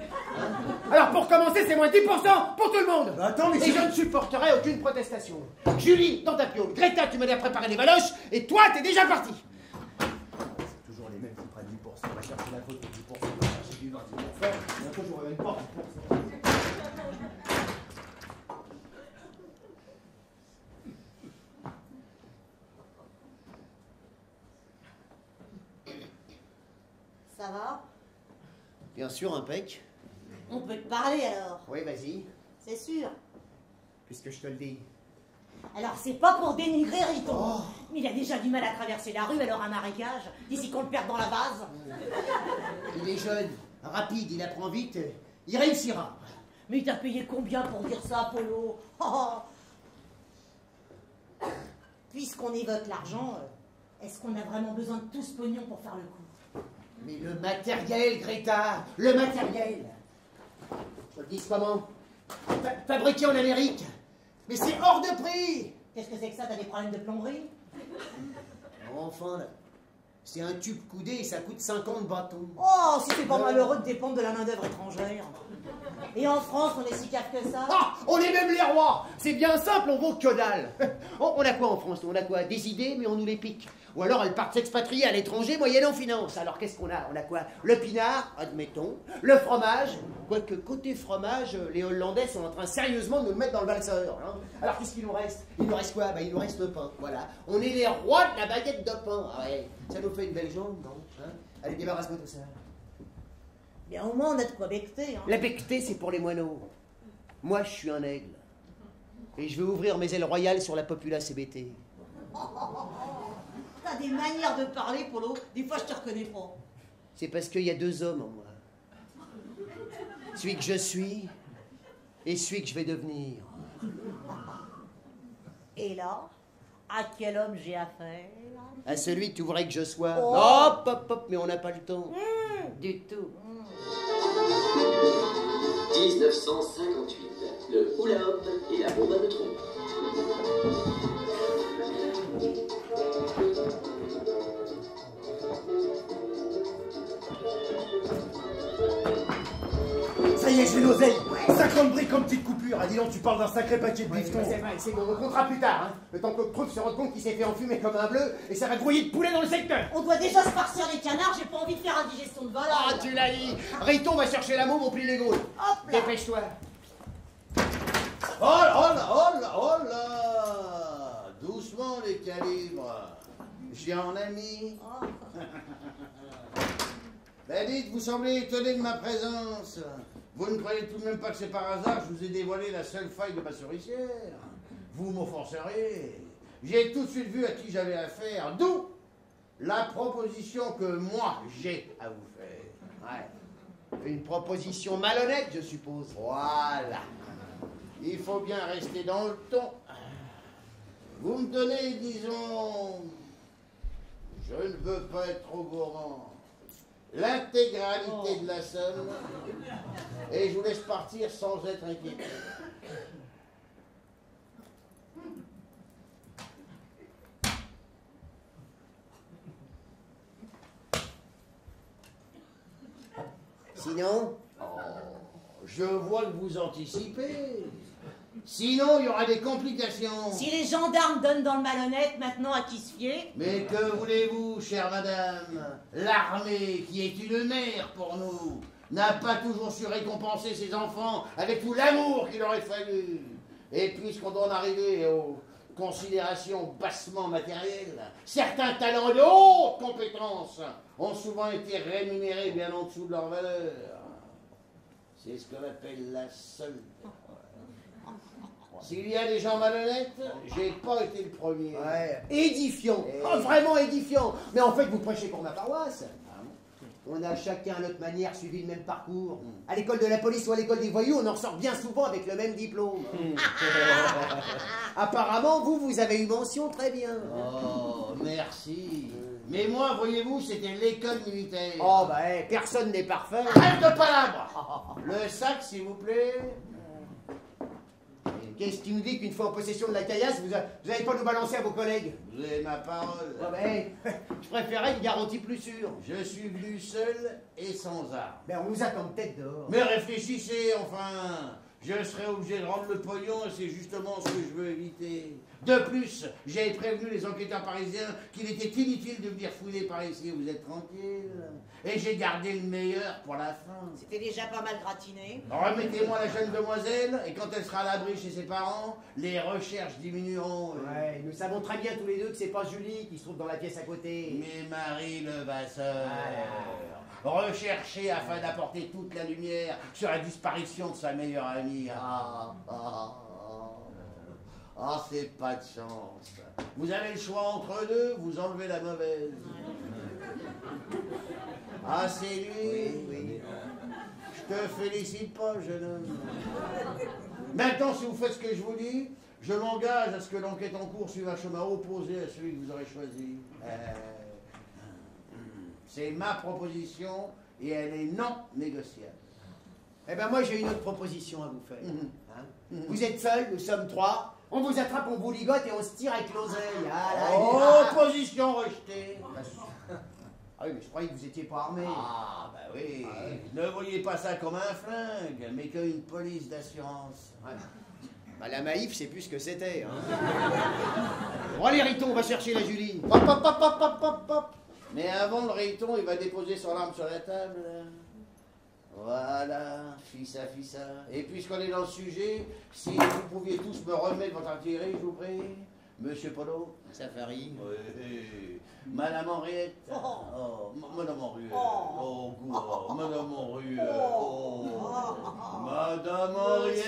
Alors pour commencer, c'est moins 10% pour tout le monde. Attends, mais Et je ne supporterai aucune protestation. Julie, dans ta piole. Greta, tu m'as déjà préparé les valoches. Et toi, t'es déjà parti. C'est toujours les mêmes qui prennent 10%. On va chercher la faute pour 10%. On va chercher du 20%. Bientôt, j'aurai même pas 10%. Ça va? Bien sûr, impec. On peut te parler alors. Oui, vas-y, C'est sûr. puisque je te le dis. Alors c'est pas pour dénigrer Riton, mais il a déjà du mal à traverser la rue, alors un marécage, d'ici qu'on le perde dans la vase. Il est jeune, rapide, il apprend vite, il réussira. Mais il t'a payé combien pour dire ça, Polo? Oh. Puisqu'on évoque l'argent, est-ce qu'on a vraiment besoin de tout ce pognon pour faire le coup? Mais le matériel, Greta, le matériel. Je te le dis comment? Fabriqué en Amérique. Mais c'est hors de prix. Qu'est-ce que c'est que ça? T'as des problèmes de plomberie? Enfin, là, c'est un tube coudé et ça coûte 50 bâtons. Oh, si c'est pas malheureux de dépendre de la main-d'œuvre étrangère. Et en France, on est si cave que ça? Ah, on est même les rois. C'est bien simple, on vaut que dalle. On a quoi en France? On a quoi? Des idées, mais on nous les pique. Ou alors elles partent s'expatrier à l'étranger moyennant finance. Alors qu'est-ce qu'on a? On a quoi? Le pinard, admettons. Le fromage. Quoique côté fromage, les Hollandais sont en train sérieusement de nous le mettre dans le valseur. Hein. Alors qu'est-ce qu'il nous reste? Il nous reste quoi? Il nous reste le pain. Voilà. On est les rois de la baguette de pain. Ah ouais. Ça nous fait une belle jambe, non? Hein? Allez, débarrasse-moi tout ça. Bien au moins, on a de quoi becter. Hein. La becqueté, c'est pour les moineaux. Moi, je suis un aigle. Et je vais ouvrir mes ailes royales sur la populace hébétée. T'as des manières de parler, Polo. Des fois, je te reconnais pas. C'est parce qu'il y a deux hommes en moi. Celui que je suis et celui que je vais devenir. Et là, à quel homme j'ai affaire? À celui que tu voudrais que je sois. Oh. Hop, hop, hop, mais on n'a pas le temps. Du tout. 1958. Le hula hop et la bombe à neutrons. Ça y est, j'ai l'oseille. 50 briques comme petite coupure. Ah, dis donc, tu parles d'un sacré paquet de bifton. C'est bon, on comptera plus tard. Hein. Le temps que Preuve se rende compte qu'il s'est fait enfumer comme un bleu et ça va grouiller de poulet dans le secteur. On doit déjà se farcir les canards, j'ai pas envie de faire indigestion de volaille. Ah, tu l'as dit. Riton va chercher la môme au pli les gaules. Hop là. Dépêche-toi. Oh là, oh là, oh là! Doucement les calibres. J'en ai mis. Ben dites, vous semblez étonné de ma présence. Vous ne croyez tout de même pas que c'est par hasard que je vous ai dévoilé la seule faille de ma souricière? Vous m'offenserez. J'ai tout de suite vu à qui j'avais affaire, d'où la proposition que moi j'ai à vous faire. Ouais. Une proposition malhonnête, je suppose. Voilà. Il faut bien rester dans le ton. Vous me donnez, disons, je ne veux pas être trop gourmand, l'intégralité de la somme et je vous laisse partir sans être inquiet. Sinon, Je vois que vous anticipez. Sinon, il y aura des complications. Si les gendarmes donnent dans le malhonnête, maintenant à qui se fier? Mais que voulez-vous, chère madame? L'armée, qui est une mère pour nous, n'a pas toujours su récompenser ses enfants avec tout l'amour qu'il aurait fallu. Et puisqu'on doit en arriver aux considérations bassement matérielles, certains talents de haute compétence ont souvent été rémunérés bien en dessous de leur valeur. C'est ce qu'on appelle la solde. S'il y a des gens malhonnêtes, j'ai pas été le premier. ouais, édifiant. Oh, vraiment édifiant. Mais en fait, vous prêchez pour ma paroisse. On a chacun à notre manière suivi le même parcours. À l'école de la police ou à l'école des voyous, on en sort bien souvent avec le même diplôme. Apparemment, vous avez eu mention très bien. Oh, merci. Mais moi, voyez-vous, c'était l'école militaire. Oh, bah, personne n'est parfait. Arrête de palabres. Le sac, s'il vous plaît. Qu'est-ce qui nous dit qu'une fois en possession de la caillasse, vous n'allez pas nous balancer à vos collègues? Vous avez ma parole. Oh, ben, je préférais une garantie plus sûre. Je suis venu seul et sans armes. Ben, on nous attend peut-être dehors. Mais réfléchissez, enfin. Je serai obligé de rendre le pognon et c'est justement ce que je veux éviter. De plus, j'ai prévenu les enquêteurs parisiens qu'il était inutile de venir fouiller par ici, vous êtes tranquille. Et j'ai gardé le meilleur pour la fin. C'était déjà pas mal gratiné. Remettez-moi la jeune demoiselle, et quand elle sera à l'abri chez ses parents, les recherches diminueront. Ouais, nous savons très bien tous les deux que c'est pas Julie qui se trouve dans la pièce à côté. Mais Marie Levasseur, recherchée afin d'apporter toute la lumière sur la disparition de sa meilleure amie. C'est pas de chance. Vous avez le choix entre deux, vous enlevez la mauvaise. Ah, c'est lui? Oui. Je te félicite pas, jeune homme. Maintenant, si vous faites ce que je vous dis, je m'engage à ce que l'enquête en cours suive un chemin opposé à celui que vous aurez choisi. C'est ma proposition et elle est non négociable. Eh ben moi j'ai une autre proposition à vous faire. Vous êtes seul, nous sommes 3. On vous attrape, on vous ligote et on se tire avec l'oseille. Opposition rejetée. Ah oui, mais je croyais que vous étiez pas armé. Ah, bah oui. Ne voyez pas ça comme un flingue, mais comme une police d'assurance. Ouais. Bah la Maïf, c'est plus ce que c'était. Hein. Bon allez Riton, on va chercher la Julie. Hop, hop, hop, hop, hop, hop, hop. Mais avant le Riton, il va déposer son arme sur la table. Voilà, fissa. Et puisqu'on est dans le sujet, si vous pouviez tous me remettre votre artillerie, je vous prie. Monsieur Polo. Safari. Oui. Madame Henriette. Madame Henriette. Madame Henriette. Madame Henriette.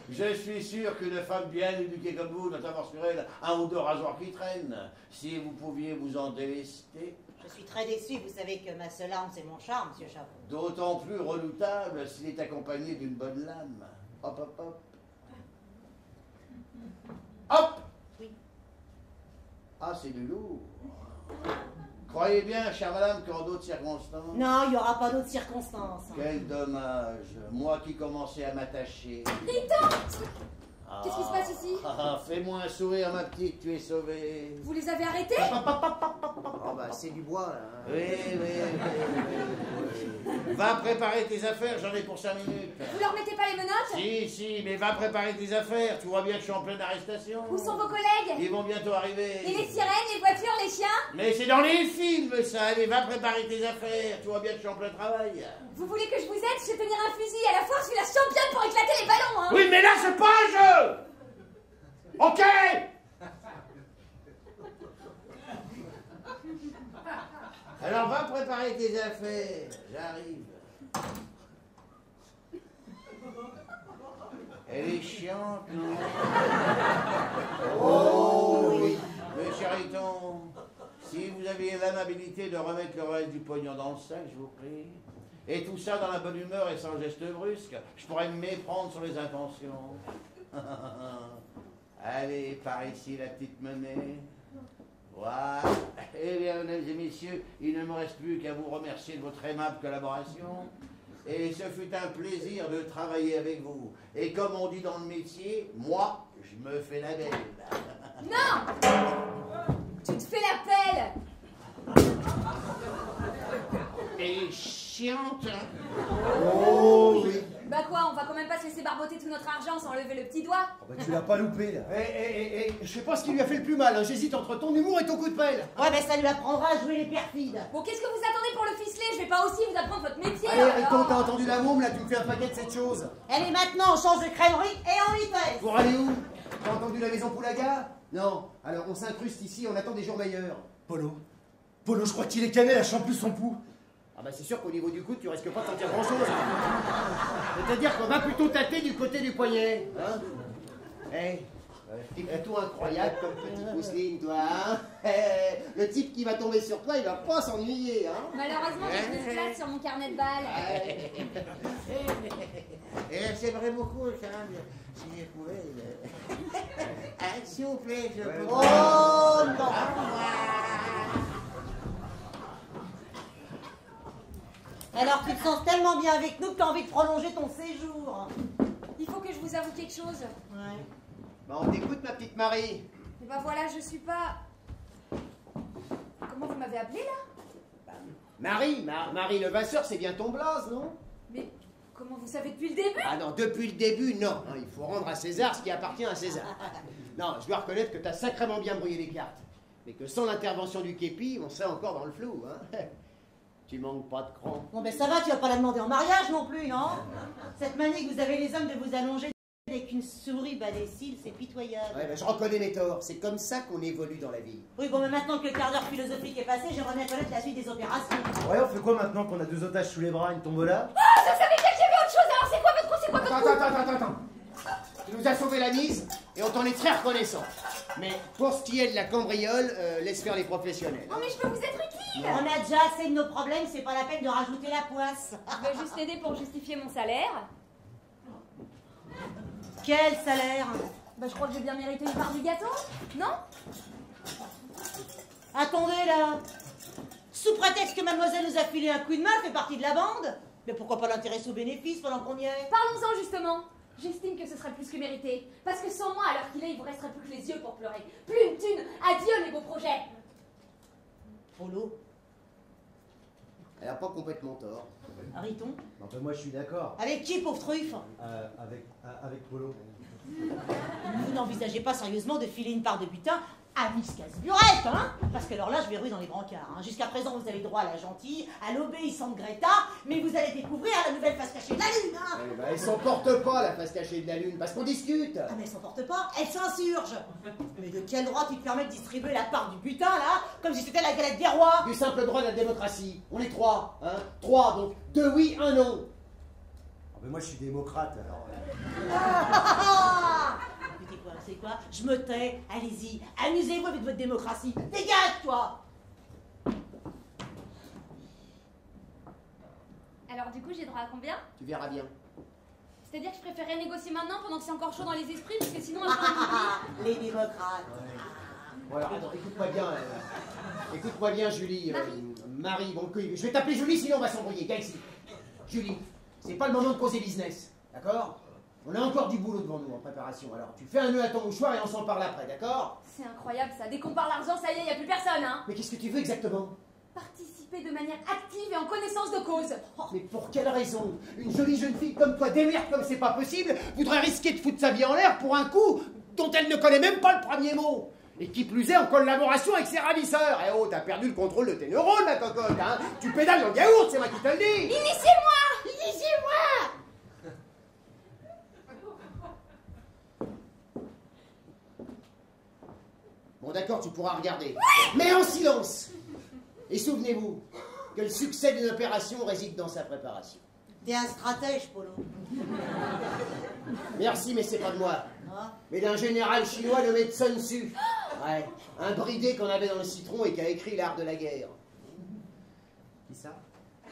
Je suis sûr qu'une femme bien éduquée comme vous doit avoir sur elle un ou deux rasoirs qui traînent. Si vous pouviez vous en délester. Je suis très déçue, vous savez que ma seule arme, c'est mon charme, monsieur Chapeau. D'autant plus redoutable s'il est accompagné d'une bonne lame. Hop, hop, hop. Hop! Oui. Ah, c'est du lourd. Croyez bien, chère madame, qu'en d'autres circonstances... Non, il n'y aura pas d'autres circonstances. Quel dommage. Moi qui commençais à m'attacher. Riton! Qu'est-ce qui se passe ici? Fais-moi un sourire, ma petite, tu es sauvée. Vous les avez arrêtés? Oh bah c'est du bois là. Hein. Oui. Va préparer tes affaires, j'en ai pour 5 minutes. Vous leur mettez pas les menottes? Si, mais va préparer tes affaires. Tu vois bien que je suis en pleine arrestation. Où sont vos collègues? Ils vont bientôt arriver. Et les sirènes, les voitures, les chiens? Mais c'est dans les films, ça. Allez, va préparer tes affaires. Tu vois bien que je suis en plein travail. Vous voulez que je vous aide? Je sais tenir un fusil. À la fois, je suis la championne pour éclater les ballons, hein. Oui, mais là, c'est pas un jeu. Ok. Alors, va préparer tes affaires. J'arrive. Elle est chiante, non? Oh oui. Monsieur Riton, si vous aviez l'amabilité de remettre le reste du pognon dans le sac, je vous prie. Et tout ça dans la bonne humeur et sans geste brusque, je pourrais me méprendre sur les intentions. Allez, par ici la petite monnaie. Voilà. Eh bien, mesdames et messieurs, il ne me reste plus qu'à vous remercier de votre aimable collaboration. Et ce fut un plaisir de travailler avec vous. Et comme on dit dans le métier, moi, je me fais la belle. Non! Tu te fais la pelle! Et chiante, hein? Oh oui. Bah quoi, on va quand même pas se laisser barboter tout notre argent sans lever le petit doigt? Oh bah tu l'as pas loupé là. Je sais pas ce qui lui a fait le plus mal, hein. J'hésite entre ton humour et ton coup de pelle. Ouais, ben ça lui apprendra à jouer les perfides. Bon, qu'est-ce que vous attendez pour le ficeler? Je vais pas aussi vous apprendre votre métier. Allez, alors. Riton, t'as entendu la môme là, tu me fais un paquet de cette chose. Allez, maintenant, on change de crèmerie et on vitesse. Pour aller où? T'as entendu la maison Poulaga? Non. Alors on s'incruste ici, on attend des jours meilleurs. Polo, je crois qu'il est cané, la champ plus son pouls. Ah bah c'est sûr qu'au niveau du coude, tu risques pas de sentir grand chose. C'est-à-dire qu'on va plutôt tâter du côté du poignet. Hein? T'es plutôt incroyable comme petite mousseline, toi, hein? Le type qui va tomber sur toi, il va pas s'ennuyer, hein? Malheureusement, j'ai plus de place sur mon carnet de balles. Et c'est vrai beaucoup, ça. Si je pouvais. S'il vous plaît, je peux. Oh non! Alors tu te sens tellement bien avec nous que tu as envie de prolonger ton séjour. Il faut que je vous avoue quelque chose. Ouais. Bah on t'écoute, ma petite Marie. Et bah voilà, je suis pas... Comment vous m'avez appelé là? Marie Levasseur, c'est bien ton blaze, non? Mais Comment vous savez depuis le début? Ah non, depuis le début, non. Il faut rendre à César ce qui appartient à César. Non, je dois reconnaître que t'as sacrément bien brouillé les cartes. Mais que sans l'intervention du képi, on serait encore dans le flou, hein. Tu manques pas de cran. Bon ben ça va, tu vas pas la demander en mariage non plus, non? Cette manie que vous avez les hommes de vous allonger avec une souris bas des cils, c'est pitoyable. Ouais, ben je reconnais mes torts. C'est comme ça qu'on évolue dans la vie. Oui, bon mais maintenant que le quart d'heure philosophique est passé, j'aimerais bien connaître la suite des opérations. Ouais, on fait quoi maintenant qu'on a 2 otages sous les bras, une tombola? Ah, je savais bien qu'il y avait autre chose, alors c'est quoi votre coup? C'est quoi votre coup? Attends. Tu nous as sauvé la mise et on t'en est très reconnaissant. Mais pour ce qui est de la cambriole, laisse faire les professionnels. Non mais je peux vous être utile. On a déjà assez de nos problèmes, c'est pas la peine de rajouter la poisse. Je vais juste l'aider pour justifier mon salaire. Quel salaire? Bah je crois que j'ai bien mérité une part du gâteau, non? Attendez là. Sous prétexte que mademoiselle nous a filé un coup de main, elle fait partie de la bande. Mais pourquoi pas l'intéresser aux bénéfices pendant qu'on y est? Parlons-en justement. J'estime que ce serait plus que mérité. Parce que sans moi, à l'heure qu'il est, il vous resterait plus que les yeux pour pleurer. Plus une thune. Adieu les beaux projets. Polo, Elle a pas complètement tort. Riton. Non, ben moi je suis d'accord. Avec qui, pauvre truffe? Avec Polo. Vous n'envisagez pas sérieusement de filer une part de butin à Miss Casse-Burette, hein? Parce que alors là, je vais ruer dans les brancards. Hein. Jusqu'à présent, vous avez droit à la gentille, à l'obéissante Greta, mais vous allez découvrir la nouvelle face cachée de la Lune, hein? Eh ben, elle s'en porte pas, la face cachée de la Lune, parce qu'on discute. Ah mais elle s'en porte pas, elle s'insurge. Mais de quel droit tu te permets de distribuer la part du butin, là, comme si c'était la galette des rois? Du simple droit de la démocratie. On est 3, hein. 3, donc 2 oui, 1 non. Ah, ben moi je suis démocrate alors. Écoutez quoi, c'est quoi? Je me tais, allez-y, amusez-vous avec votre démocratie. Dégage, toi! Alors du coup, j'ai droit à combien? Tu verras bien. C'est-à-dire que je préférerais négocier maintenant pendant que c'est encore chaud dans les esprits, parce que sinon... je Les démocrates. Voilà, attends, écoute-moi bien. Écoute-moi bien, Julie. Marie, bon, je vais t'appeler Julie, sinon on va s'embrouiller. Viens ici. Julie, c'est pas le moment de causer business, d'accord? On a encore du boulot devant nous en préparation. Alors, tu fais un nœud à ton mouchoir et on s'en parle après, d'accord? C'est incroyable ça. Dès qu'on parle argent, ça y est, y a plus personne, hein. Mais qu'est-ce que tu veux exactement? Participer de manière active et en connaissance de cause. Oh, mais pour quelle raison? Une jolie jeune fille comme toi, démerde comme c'est pas possible, voudrait risquer de foutre sa vie en l'air pour un coup dont elle ne connaît même pas le premier mot. Et qui plus est en collaboration avec ses ravisseurs. Eh oh, t'as perdu le contrôle de tes neurones, ma cocotte, hein? Tu pédales dans le yaourt, c'est moi qui te le dis. Initiez-moi! Initiez-moi! Bon d'accord, tu pourras regarder. Mais en silence. Et souvenez-vous que le succès d'une opération réside dans sa préparation. T'es un stratège, Polo. Merci, mais c'est pas de moi. Ah. Mais d'un général chinois nommé Sun Tzu. Ouais, un bridé qu'on avait dans le citron et qui a écrit l'art de la guerre. Qui ça?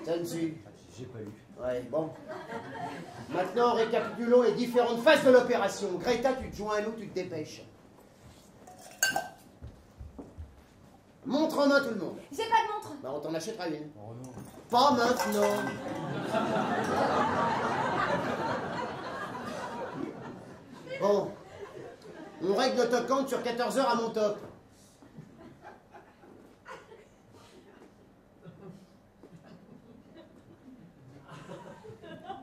Sun Tzu. J'ai pas lu. Ouais, bon. Maintenant, récapitulons les différentes phases de l'opération. Greta, tu te joins à nous, tu te dépêches. Montre en main tout le monde. J'ai pas de montre. Bah, on t'en achètera une. Oh non. Pas maintenant. Bon. On règle l'autocante sur 14 heures à mon top.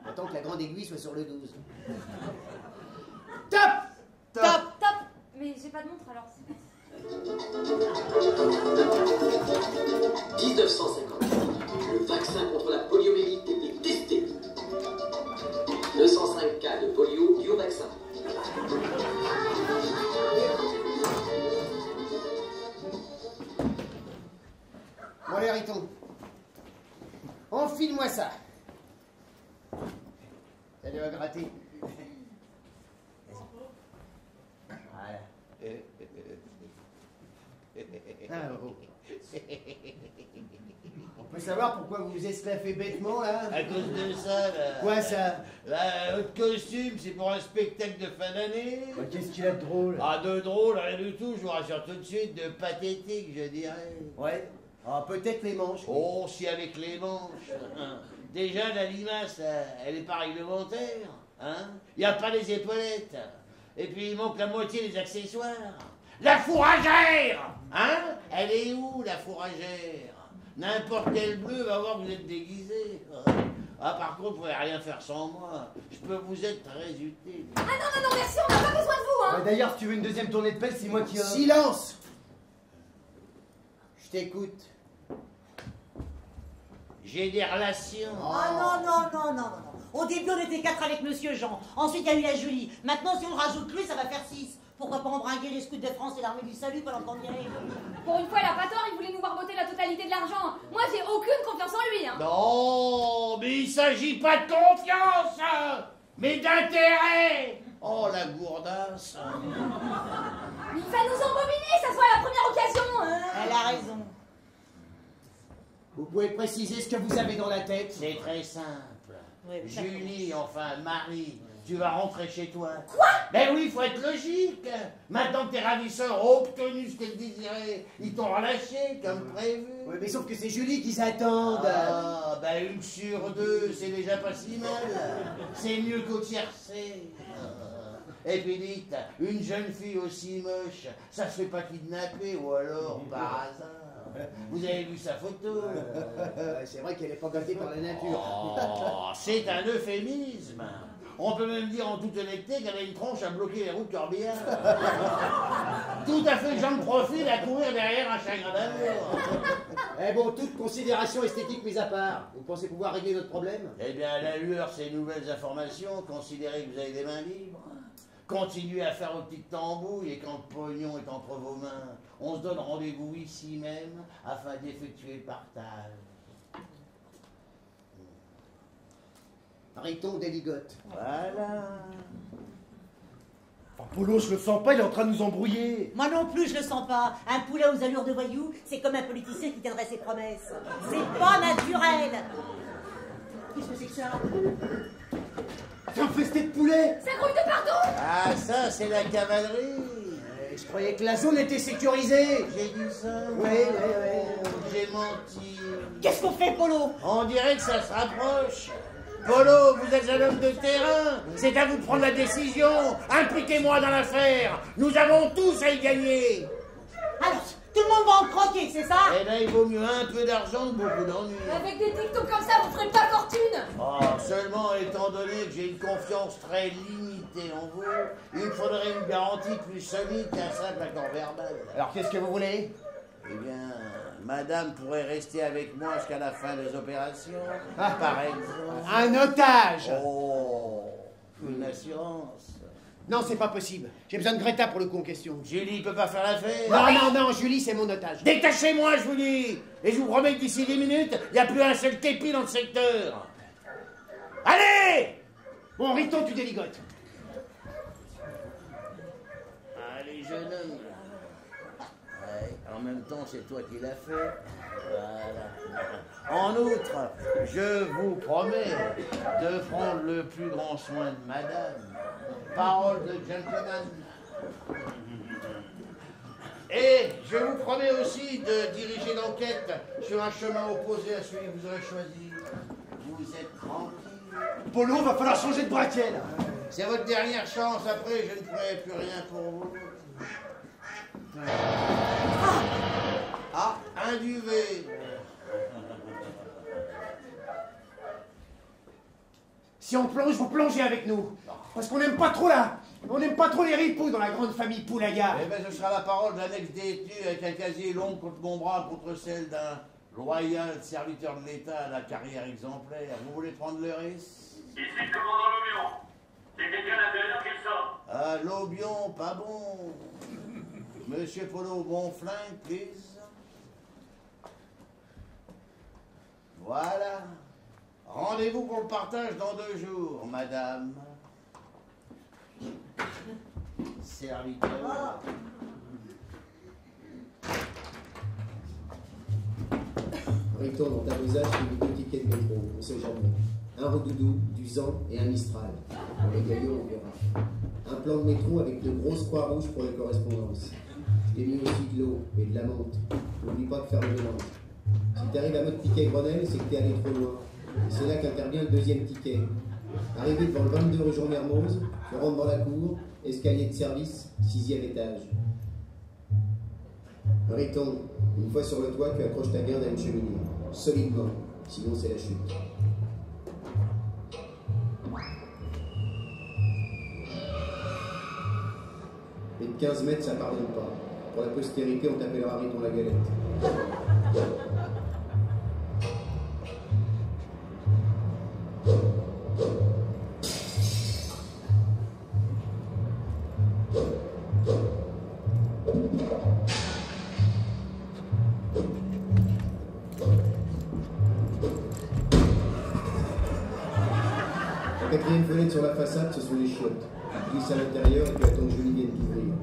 Attends que la grande aiguille soit sur le 12. Top! Top! Top. Mais j'ai pas de montre alors. 1950. Le vaccin contre la poliomyélite est testé. 205 cas de polio dus au vaccin. Bon allez, Riton. Enfile-moi ça. Ça doit gratter. Voilà. Ah, oh. On peut savoir pourquoi vous vous esclaffez bêtement, là? À cause de ça, là. Quoi, ça? Votre costume, c'est pour un spectacle de fin d'année. Bah, qu'est-ce qu'il a de drôle? Ah, de drôle, rien du tout, je vous rassure tout de suite, de pathétique, je dirais. Ouais. Ah, peut-être les manches. Oh, si avec les manches. Déjà, la limace, elle est pas réglementaire. Hein? Il n'y a pas les épaulettes. Et puis, il manque la moitié des accessoires. La fourragère! Hein? Elle est où, la fourragère? N'importe quel bleu va voir que vous êtes déguisé. Ah, par contre, vous pouvez rien faire sans moi. Je peux vous être très utile. Ah non, merci, on n'a pas besoin de vous, hein. D'ailleurs, si tu veux une deuxième tournée de pelle, c'est moi qui... Silence! Je t'écoute. J'ai des relations. Ah non. Au début, on était 4 avec Monsieur Jean. Ensuite, il y a eu la Julie. Maintenant, si on rajoute lui, ça va faire 6. Pourquoi pas embringuer les scouts de France et l'armée du salut pendant qu'on y est? Pour une fois, elle a pas tort, il voulait nous voir voter la totalité de l'argent. Moi, j'ai aucune confiance en lui, hein. Non, mais il s'agit pas de confiance, mais d'intérêt. Oh, la gourdasse. Il va nous embobiner, ça soit la première occasion, hein. Elle a raison. Vous pouvez préciser ce que vous avez dans la tête? C'est très simple. Oui, Julie, enfin Marie, tu vas rentrer chez toi. Quoi? Ben oui, faut être logique. Maintenant que tes ravisseurs ont obtenu ce qu'ils désiraient, ils t'ont relâché comme prévu. Oui, mais sauf que c'est Julie qui s'attend. Ah, ben une sur deux, c'est déjà pas si mal. C'est mieux qu'au tiercé. Et puis dites, une jeune fille aussi moche, ça se fait pas kidnapper ou alors par hasard. Vous avez vu sa photo? C'est vrai qu'elle est pas gâtée par la nature. Oh, c'est un euphémisme. On peut même dire en toute honnêteté qu'elle a une tronche à bloquer les routes Corbillard. Tout à fait genre de profil à courir derrière un chagrin d'amour. Eh bon, toute considération esthétique mise à part, vous pensez pouvoir régler notre problème? Eh bien, à la lueur de ces nouvelles informations, considérez que vous avez des mains libres. Continuez à faire vos petites tambouilles et quand le pognon est entre vos mains, on se donne rendez-vous ici même afin d'effectuer le partage. Riton déligote. Voilà. Oh, Polo, je le sens pas, il est en train de nous embrouiller. Moi non plus, je le sens pas. Un poulet aux allures de voyou, c'est comme un politicien qui tiendrait ses promesses. C'est pas naturel. Qu'est-ce que c'est que ça? C'est un festé de poulet. Ça grouille de partout. Ah, ça, c'est la cavalerie. Je croyais que la zone était sécurisée. J'ai dit ça. Oui. J'ai menti. Qu'est-ce qu'on fait, Polo? On dirait que ça se rapproche. Polo, vous êtes un homme de terrain. C'est à vous de prendre la décision. Impliquez-moi dans l'affaire. Nous avons tous à y gagner. Alors, tout le monde va en croquer, c'est ça? Eh bien, il vaut mieux un peu d'argent que beaucoup d'ennuis. Avec des dictons comme ça, vous ferez pas fortune. Oh, seulement étant donné que j'ai une confiance très limitée en vous, il me faudrait une garantie plus solide qu'un simple accord verbal. Alors qu'est-ce que vous voulez? Eh bien, madame pourrait rester avec moi jusqu'à la fin des opérations, par exemple. Un otage. Oh, une assurance. Non, c'est pas possible. J'ai besoin de Greta pour le coup en question. Julie peut pas faire l'affaire. Non, Julie, c'est mon otage. Détachez-moi, je vous dis. Et je vous promets que d'ici 10 minutes, il n'y a plus un seul képi dans le secteur. Allez! Bon, Riton, tu déligotes. Allez, jeune homme. Ouais, en même temps, c'est toi qui l'as fait. Voilà. En outre, je vous promets de prendre le plus grand soin de madame. Parole de gentleman. Et je vous promets aussi de diriger l'enquête sur un chemin opposé à celui que vous aurez choisi. Vous êtes tranquille. Polo, va falloir changer de braquet, là. C'est votre dernière chance, après je ne ferai plus rien pour vous. Ah, un duvet. Si on plonge, vous plongez avec nous. Parce qu'on n'aime pas trop là. On n'aime pas trop les ripoux dans la grande famille Poulaga. Eh bien, ce sera la parole d'un ex-détenu avec un casier long contre mon bras, contre celle d'un loyal serviteur de l'État à la carrière exemplaire. Vous voulez prendre le risque? Ici le commandant Lobion. C'est quelqu'un à l'intérieur qui sort. Ah, Lobion, pas bon. Monsieur Polo, bon flingue, please. Voilà. Rendez-vous pour le partage dans 2 jours, madame. Serviteur. Riton, dans ta besace, j'ai mis 2 tickets de métro, on sait jamais. Un Redoudou, du Zan et un Mistral. Pour les gaillots, on verra. Un plan de métro avec de grosses croix rouges pour les correspondances. Je t'ai mis aussi de l'eau et de la menthe. N'oublie pas de faire le mélange. Si t'arrives à notre ticket Grenelle, c'est que t'es allé trop loin. Et c'est là qu'intervient le 2e ticket. Arrivé devant le 22 rue Jean Mermoz, tu rentres dans la cour, escalier de service, 6e étage. Riton, une fois sur le toit, tu accroches ta garde à une cheminée. Solidement, sinon c'est la chute. 15 mètres, ça pardonne pas. Pour la postérité, on t'appellera Riton la galette. La quatrième fenêtre sur la façade, ce sont les chiottes. Tu glisses à l'intérieur et tu attends que Julie vienne t'ouvrir.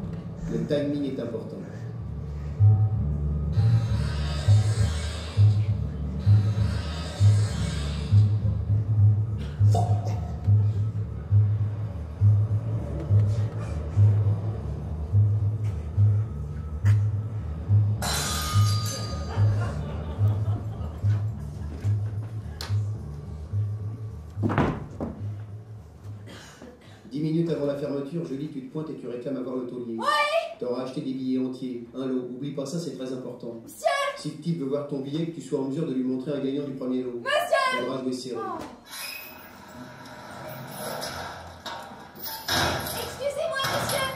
Le timing est important. Avant la fermeture, Julie, tu te pointes et tu réclames avoir le taulier. Oui. T'auras acheté des billets entiers, un lot. Oublie pas ça, c'est très important. Monsieur. Si le type veut voir ton billet, que tu sois en mesure de lui montrer un gagnant du premier lot. Monsieur. Faudra jouer serré. Oh. Excusez-moi, monsieur.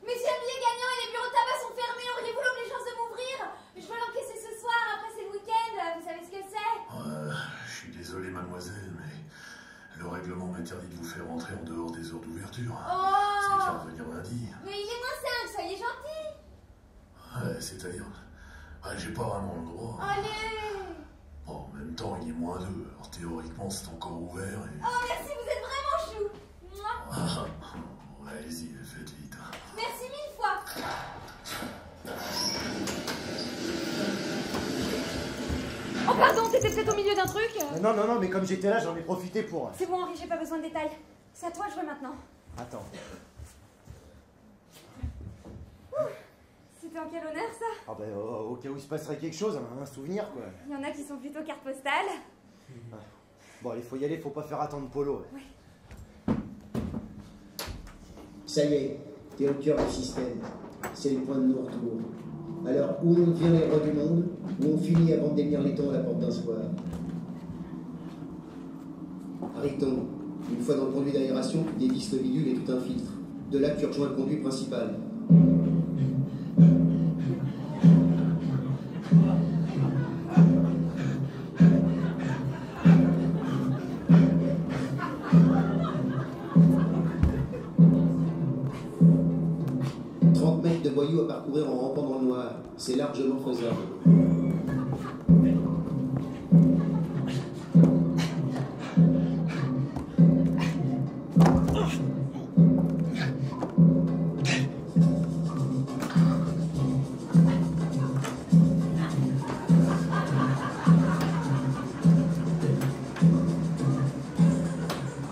Monsieur, le billet gagnant et les bureaux de tabac sont fermés. Auriez-vous l'obligeance de m'ouvrir? Je veux l'encaisser ce soir. Après, c'est le week-end. Vous savez ce que c'est? Je suis désolé, mademoiselle, mais le règlement m'interdit de vous faire rentrer en dehors des heures d'ouverture. Oh. C'est qu'à revenir lundi. Mais il est -5, soyez gentil. Ouais, c'est-à-dire... j'ai pas vraiment le droit. Allez. Bon, en même temps, il est -2, alors théoriquement, c'est encore ouvert et... Oh, merci, vous êtes vraiment chou. Mouah. Ouais, allez-y, faites vite. Merci 1000 fois. Oh, pardon, t'étais peut-être au milieu d'un truc. Non, non, non, mais comme j'étais là, j'en ai profité pour... C'est bon, Henri, j'ai pas besoin de détails. C'est à toi de jouer maintenant. Attends. C'était en quel honneur, ça? Ah ben, au cas où il se passerait quelque chose, un souvenir, quoi. Il y en a qui sont plutôt carte postale. Bon, allez, faut y aller, faut pas faire attendre Polo. Oui. Ça y est, t'es au cœur du système. C'est le point de non-retour. Alors, où on devient les rois du monde, où on finit avant de détenir les tons à la porte d'un square. Riton, une fois dans le conduit d'aération, tu dévisses le bidule et tout un filtre. De là, tu rejoins le conduit principal. 30 mètres de boyaux à parcourir en rampant dans le noir. C'est largement faisable.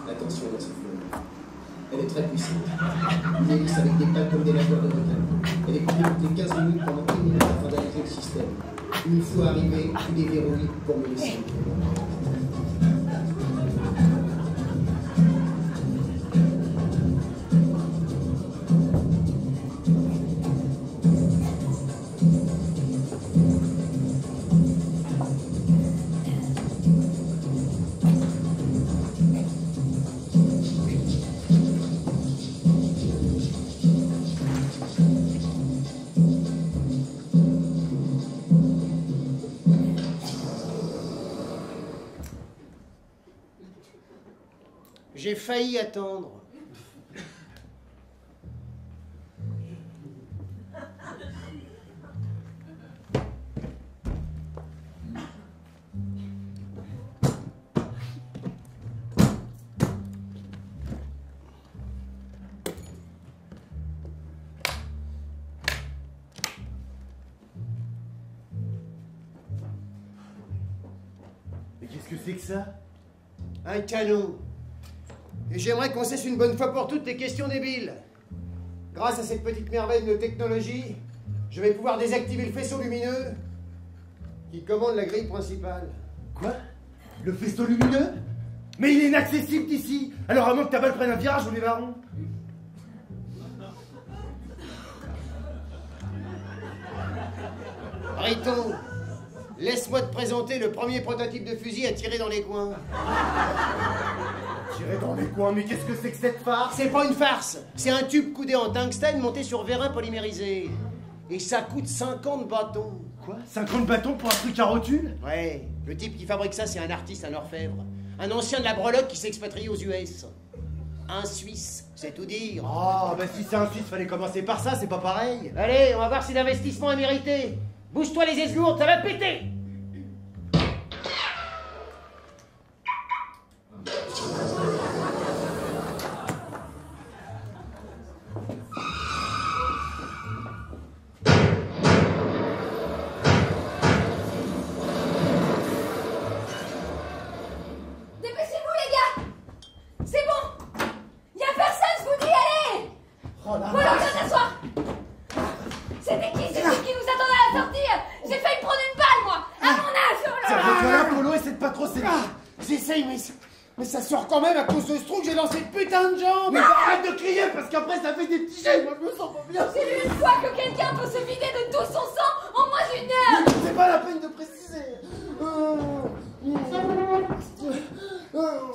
Attention à la souffleuse. Elle est très puissante. Une hélice avec des pales comme des nageurs de requin. Elle est coupée toutes les 15 minutes pendant 1 minute afin d'analyser le système. Une fois arrivé, tu déverrouilles pour me laisser. J'ai failli attendre. Mais qu'est-ce que c'est que ça? Un canon. Et j'aimerais qu'on cesse une bonne fois pour toutes les questions débiles. Grâce à cette petite merveille de technologie, je vais pouvoir désactiver le faisceau lumineux qui commande la grille principale. Quoi? Le faisceau lumineux? Mais il est inaccessible d'ici. Alors à moins que ta balle prenne un virage, ou les varons. Riton, Laisse-moi te présenter le premier prototype de fusil à tirer dans les coins. Tirer dans les coins, mais qu'est-ce que c'est que cette farce? C'est pas une farce, c'est un tube coudé en tungstène monté sur vérin polymérisé. Et ça coûte 50 bâtons. Quoi? 50 bâtons pour un truc à rotule? Ouais, le type qui fabrique ça, c'est un artiste, un orfèvre. Un ancien de la breloque qui s'est expatrié aux US. Un Suisse, c'est tout dire. Oh, bah si c'est un Suisse, fallait commencer par ça, c'est pas pareil. Allez, on va voir si l'investissement est mérité. Bouge-toi les esgourdes, ça va péter. Dépêchez-vous, les gars! C'est bon! Y a personne, je vous dis, allez! Oh la Polo, viens t'asseoir! C'était qui celui qui nous attendait à la sortie? J'ai failli prendre une balle, moi! À mon âge! Oh là là! Tiens, là, Polo, essaie de pas trop sécher. J'essaye, mais ça sort quand même à cause de ce trou que j'ai dans cette putain de jambe. Mais arrête de crier parce qu'après ça fait des petits jets, moi je me sens pas bien. C'est l'une fois que quelqu'un peut se vider de tout son sang en moins d'une heure! C'est pas la peine de préciser.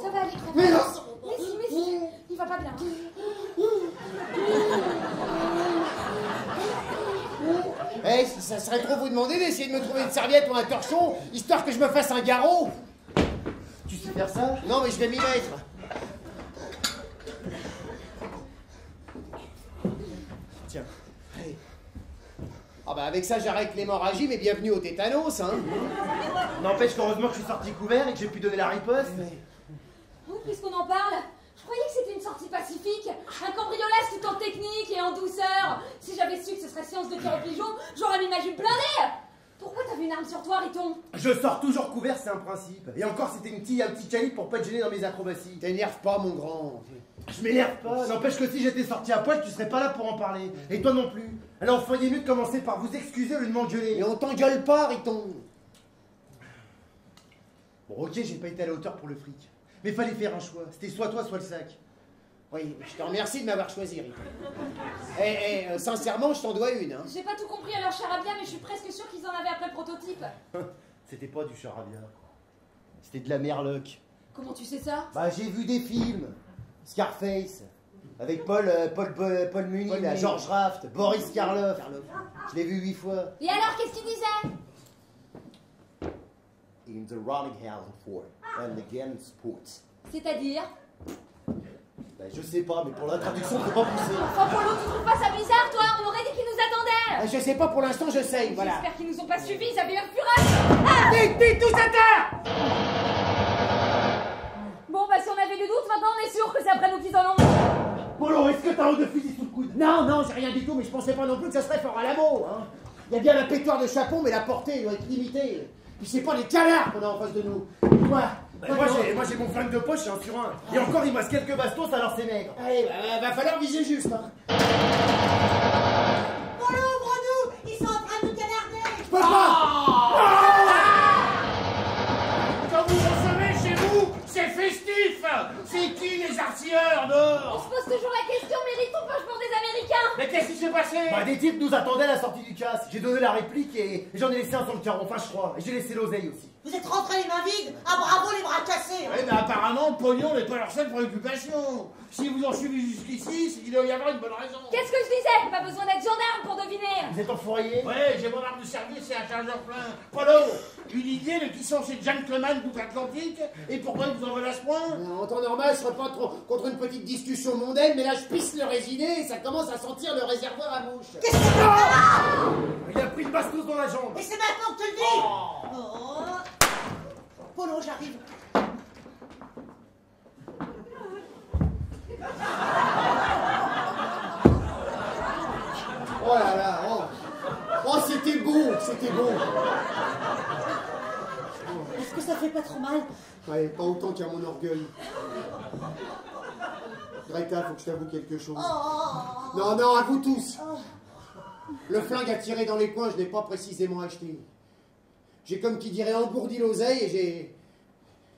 Ça va aller, crève. Mais non. Mais si, il va pas bien. Eh, ça serait trop vous demander d'essayer de me trouver une serviette ou un torchon, histoire que je me fasse un garrot. Tu sais faire ça? Non, mais je vais m'y mettre. Tiens. Hey. Ah bah avec ça j'arrête l'hémorragie, mais bienvenue au tétanos, hein. N'empêche qu'heureusement que je suis sorti couvert et que j'ai pu donner la riposte. Oh, puisqu'on en parle, je croyais que c'était une sortie pacifique, un cambriolage tout en technique et en douceur. Si j'avais su que ce serait séance de tir au pigeon, j'aurais mis ma jupe blindée. Pourquoi t'avais une arme sur toi, Riton? Je sors toujours couvert, c'est un principe. Et encore, c'était un petit calibre pour pas te gêner dans mes acrobaties. T'énerve pas, mon grand. Je m'énerve pas. N'empêche que si j'étais sorti à poil, tu serais pas là pour en parler. Et toi non plus. Alors, vous feriez mieux de commencer par vous excuser au lieu de m'engueuler. Mais on t'engueule pas, Riton. Bon, ok, j'ai pas été à la hauteur pour le fric. Mais fallait faire un choix. C'était soit toi, soit le sac. Oui, je te remercie de m'avoir choisi, Riton. Sincèrement, je t'en dois une, hein. J'ai pas tout compris à leur charabia, mais je suis presque sûre qu'ils en avaient après le prototype. C'était pas du charabia. C'était de la merloc. Comment tu sais ça? Bah, j'ai vu des films. Scarface. Avec Paul Muni, là, Georges Raft, Boris Karloff. Je l'ai vu 8 fois. Et alors, qu'est-ce qu'il disait? In the running house for and again sports. C'est-à-dire? Ben, je sais pas, mais pour la traduction, faut pas pousser. Enfin, Polo, tu trouves pas ça bizarre, toi? On aurait dit qu'ils nous attendaient! Je sais pas, pour l'instant, je sais, voilà. J'espère qu'ils nous ont pas suivis, ils avaient un fureur! Ah! Dites tous à terre! Bon, bah, si on avait du doute, maintenant on est sûr que c'est après nous qu'ils en ont. Polo, est-ce que t'as un de fusil sous le coude? Non, j'ai rien du tout, mais je pensais pas non plus que ça serait fort à la mot, hein. Il y a bien la pétoire de chapeau, mais la portée doit être limitée. Puis c'est pas les canards qu'on a en face de nous. Quoi? Moi j'ai mon flingue de poche, j'ai un sur un. Et encore il me reste quelques bastos, alors c'est maigre. Allez, va falloir viser juste, hein. Polo, ouvre-nous! Ils sont en train de nous canarder! Je peux pas. Quand vous recevez chez vous, c'est festif. C'est qui les artilleurs On dehors? se pose toujours la question, mérite on poche pour des Américains? Mais qu'est-ce qui s'est passé? Bah des types nous attendaient à la sortie du casse. J'ai donné la réplique et j'en ai laissé un sur le carreau, enfin je crois. Et j'ai laissé l'oseille aussi. Vous êtes rentrés les mains vides? Ah bravo les bras cassés! Oui, mais apparemment, le pognon n'est pas leur seule préoccupation. Si vous en suivez jusqu'ici, c'est qu'il doit y avoir une bonne raison. Qu'est-ce que je disais? Pas besoin d'être gendarme pour deviner! Vous êtes en fourrier? Ouais, j'ai mon arme de service et un chargeur plein. Polo, une idée de qui sont ces gentlemen d'outre-Atlantique et pourquoi ils vous en veulent à ce point? En temps normal, je serais pas trop contre une petite discussion mondaine, mais là je pisse le résiné et ça commence à sentir le réservoir à mouche. Qu'est-ce que c'est là? Il a pris une bastos dans la jambe. Et c'est maintenant que tu le dis! Oh. Polo, j'arrive. Oh là là, oh c'était beau, c'était beau. Est-ce que ça fait pas trop mal? Ouais, pas autant qu'à mon orgueil. Greta, faut que je t'avoue quelque chose. Oh. Non, à vous tous. Le flingue à tirer dans les coins, je n'ai pas précisément acheté. J'ai comme qui dirait engourdi l'oseille et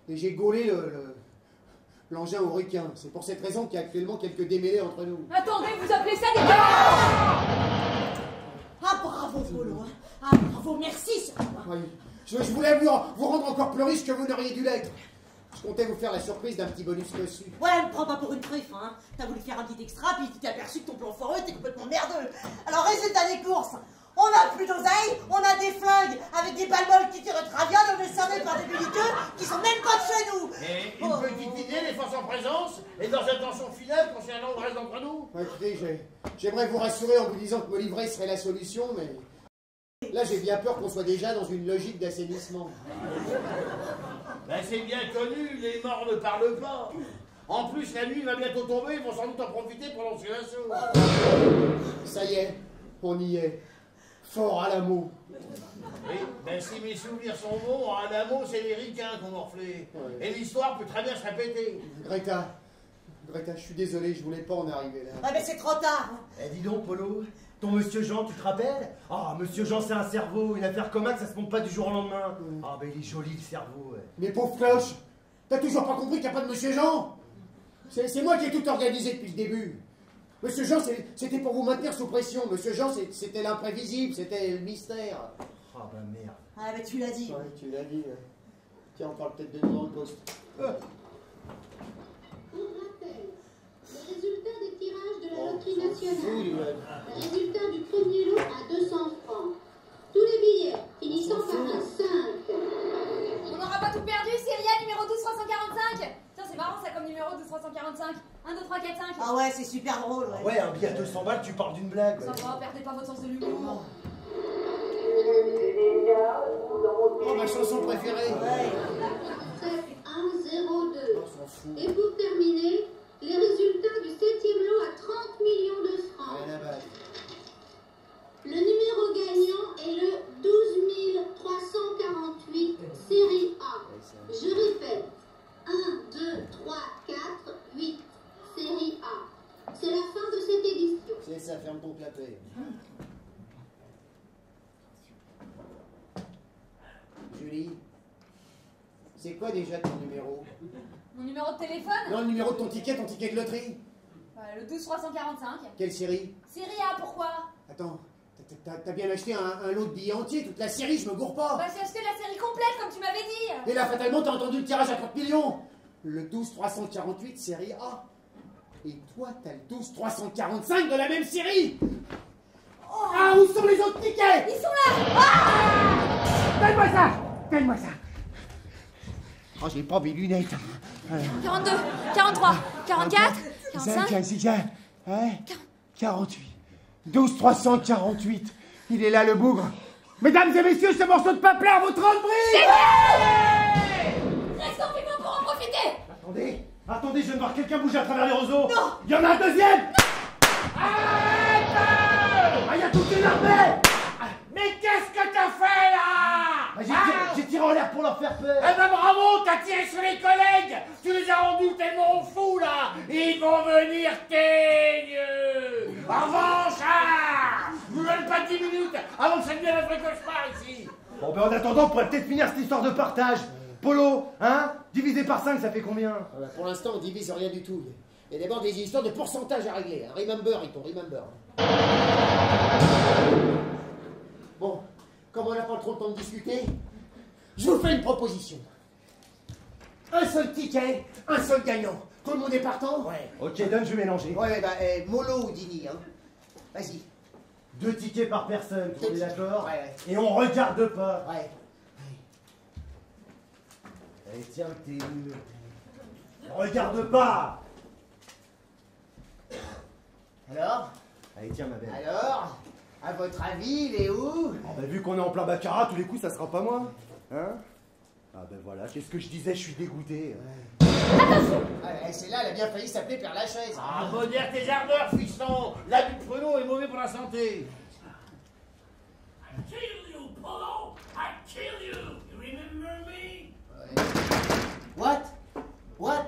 j'ai gaulé l'engin au requin. C'est pour cette raison qu'il y a actuellement quelques démêlés entre nous. Attendez, vous appelez ça des gars? Ah bravo Polo! Ah bravo, merci sur toi! Oui. Je voulais vous rendre encore plus riche que vous n'auriez dû l'être. Je comptais vous faire la surprise d'un petit bonus reçu. Ouais, me prends pas pour une truffe, hein. T'as voulu faire un petit extra, puis tu t'es aperçu que ton plan foireux était complètement merdeux. Alors, résultat des courses, on a plus d'oseille, on a des flingues avec des balles molles qui tirent traviole, on est servi par des belliqueux qui sont même pas de chez nous. Et une petite idée des forces en présence et dans intention finale concernant le reste d'entre nous. Ouais, écoutez, j'aimerais vous rassurer en vous disant que me livrer serait la solution, mais là j'ai bien peur qu'on soit déjà dans une logique d'assainissement. Ben c'est bien connu, les morts ne parlent pas. En plus, la nuit va bientôt tomber, ils vont sans doute en profiter pour lancer l'assaut. Ça y est, on y est. Fort à l'amour. Oui, ben si mes souvenirs sont bons, à l'amour, c'est les ricains qu'on morflé. Ouais. Et l'histoire peut très bien se répéter. Greta, je suis désolé, je voulais pas en arriver là. Ouais, mais c'est trop tard. Eh, dis donc, Polo, ton monsieur Jean, tu te rappelles? Ah, monsieur Jean, c'est un cerveau. Une affaire comme ça se monte pas du jour au lendemain. Ah, ben il est joli le cerveau, ouais. Mais pauvre cloche, t'as toujours pas compris qu'il n'y a pas de monsieur Jean? C'est moi qui ai tout organisé depuis le début. Monsieur Jean, c'était pour vous maintenir sous pression. Monsieur Jean, c'était l'imprévisible, c'était le mystère. Ah, ben merde. Ah, mais tu l'as dit. Ouais, tu l'as dit. Tiens, on parle peut-être de nous dans le poste. On rappelle le résultat des tirages de la loterie nationale. Le résultat du premier lot à 200 francs. Tous les billets finissant par un 5. On n'aura pas tout perdu, Célia, numéro 12 345. Tiens, c'est marrant ça comme numéro 12 345. 1, 2, 3, 4, 5. Ah ouais, c'est super drôle, ouais. Ouais, un billet à 200 balles, tu parles d'une blague. Ça va, perdez pas votre sens de l'humour. Oh, ma chanson préférée. Ouais. 7, 1, 0, 2. On s'en fout. Et pour terminer, les résultats du 7e lot à 30 millions de francs. Rien à battre. Le numéro gagnant est le 12 348, série A. Je répète, 1, 2, 3, 4, 8, série A. C'est la fin de cette édition. C'est ça, ferme ton clapet. Julie, c'est quoi déjà ton numéro? Mon numéro de téléphone? Non, le numéro de ton ticket de loterie. Le 12 345. Quelle série? Série A, pourquoi? Attends, t'as bien acheté un lot de billets entiers, toute la série, je me gourre pas. Bah, j'ai acheté la série complète, comme tu m'avais dit. Et là, fatalement, t'as entendu le tirage à 30 millions. Le 12 348, série A. Et toi, t'as le 12 345 de la même série. Ah, où sont les autres tickets? Ils sont là. Ah, Donne-moi ça. Donne-moi ça. Oh, j'ai pas mes lunettes. 42, 43, 44, 45. 48. 12 348. Il est là, le bougre. Mesdames et messieurs, ce morceau de papier à votre entreprise. Reste en vivant pour en profiter. Attendez, je viens de voir quelqu'un bouger à travers les roseaux. Non. Il y en a un deuxième. Arrête! Ah, il y a toute une armée. Mais qu'est-ce que t'as fait là? J'ai tiré en l'air pour leur faire peur. Eh ben bravo, t'as tiré sur les collègues. Tu les as rendus tellement fous là. Ils vont venir teigneux. En revanche, je vous donne pas 10 minutes avant que ça devienne un vrai cauchemar ici. Bon, ben en attendant, on pourrait peut-être finir cette histoire de partage. Polo, hein? Divisé par 5, ça fait combien? Pour l'instant, on divise rien du tout. Il y a d'abord des histoires de pourcentage à régler. Hein. Remember, remember. Bon, comme on n'a pas trop le temps de discuter, je vous fais une proposition. Un seul ticket, un seul gagnant. Tout le monde est partant? Ouais. Ok, donne, je vais mélanger. Ouais, bah, mollo ou Dini, hein. Vas-y. 2 tickets par personne, on est d'accord? Ouais. Et on regarde pas. Ouais. Allez, tiens, t'es nul. Regarde pas. Alors? Allez, tiens, ma belle. Alors? À votre avis, il est où? Vu qu'on est en plein baccarat, tous les coups, ça sera pas moi. Hein? Ah ben voilà, qu'est-ce que je disais, je suis dégoûté. Celle-là, elle a bien failli s'appeler Père Lachaise. Ah, modère tes ardeurs, fiston. L'abus de pruneau est mauvais pour la santé. I kill you, Polo. I kill you. You remember me? What? What?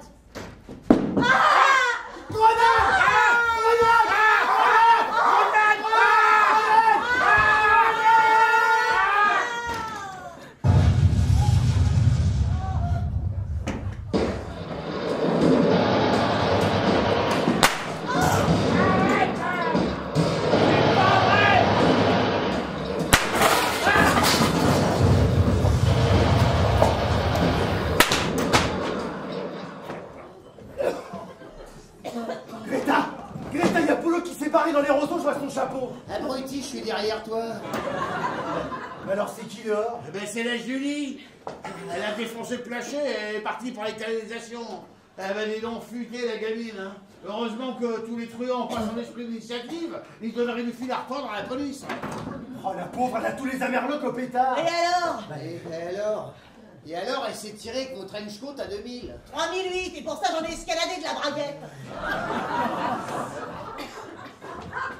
dans les roseaux, je vois son chapeau. Abruti, je suis derrière toi. Mais alors c'est qui dehors? Eh ben c'est la Julie. Elle a défoncé le plancher et elle est partie pour la canalisation. Elle va dis donc futer la gamine. Hein. Heureusement que tous les truands passent en esprit d'initiative. Ils donneraient du fil à retordre à la police. Oh la pauvre, elle a tous les amerlocs au pétard. Et alors? Et alors, elle s'est tirée contre une côte à 2000. 3008, et pour ça j'en ai escaladé de la braguette.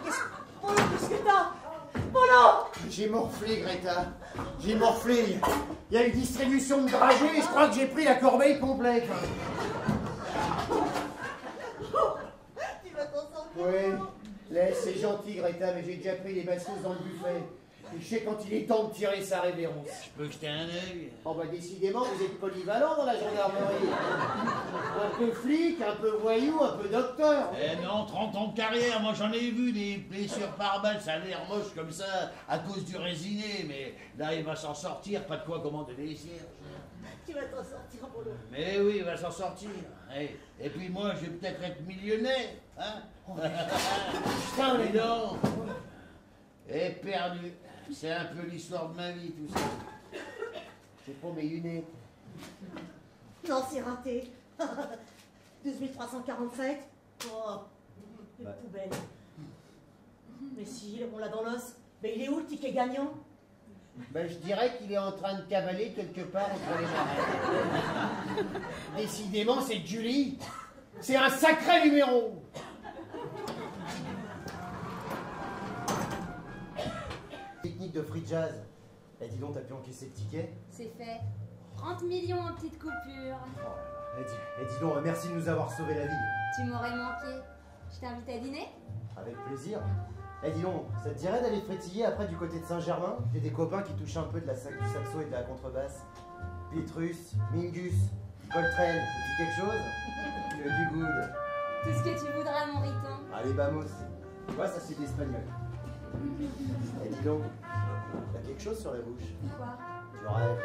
Qu'est-ce que t'as? Polo! J'ai morflé, Greta. J'ai morflé. Il y a une distribution de dragées et je crois que j'ai pris la corbeille complète. Tu vas t'en sortir. Oui, laisse, c'est gentil, Greta, mais j'ai déjà pris les bastos dans le buffet. Et je sais quand il est temps de tirer sa révérence. Je peux jeter un œil? Oh bah décidément, vous êtes polyvalent dans la gendarmerie. Un peu flic, un peu voyou, un peu docteur. Eh non, 30 ans de carrière, moi j'en ai vu des blessures par balle, ça a l'air moche comme ça, à cause du résiné, mais là il va s'en sortir, pas de quoi commander les cierges. Tu vas t'en sortir, Polo. Mais oui, il va s'en sortir. Et puis moi, je vais peut-être être millionnaire, hein? Putain, mais non. Et perdu. C'est un peu l'histoire de ma vie, tout ça. J'ai pas mes lunettes. Non, c'est raté. 12 347. Oh, une poubelle. Mais si, on l'a dans l'os. Mais il est où le ticket gagnant? Ben, je dirais qu'il est en train de cavaler quelque part entre les marais. Décidément, c'est Julie. C'est un sacré numéro. Technique de free jazz. Eh, dis donc, t'as pu encaisser le ticket? C'est fait. 30 millions en petites coupures. Oh, dis donc, merci de nous avoir sauvé la vie. Tu m'aurais manqué. Je t'invite à dîner? Avec plaisir. Eh, dis donc, ça te dirait d'aller frétiller après du côté de Saint-Germain? J'ai des copains qui touchent un peu de du saxo et de la contrebasse. Petrus, Mingus, Coltrane, ça dit quelque chose? Que du good. Tout ce que tu voudras, mon Riton. Allez, vamos. Tu vois, ça c'est de l'espagnol. Eh, dis donc, t'as quelque chose sur la bouche? Quoi? Je rêve.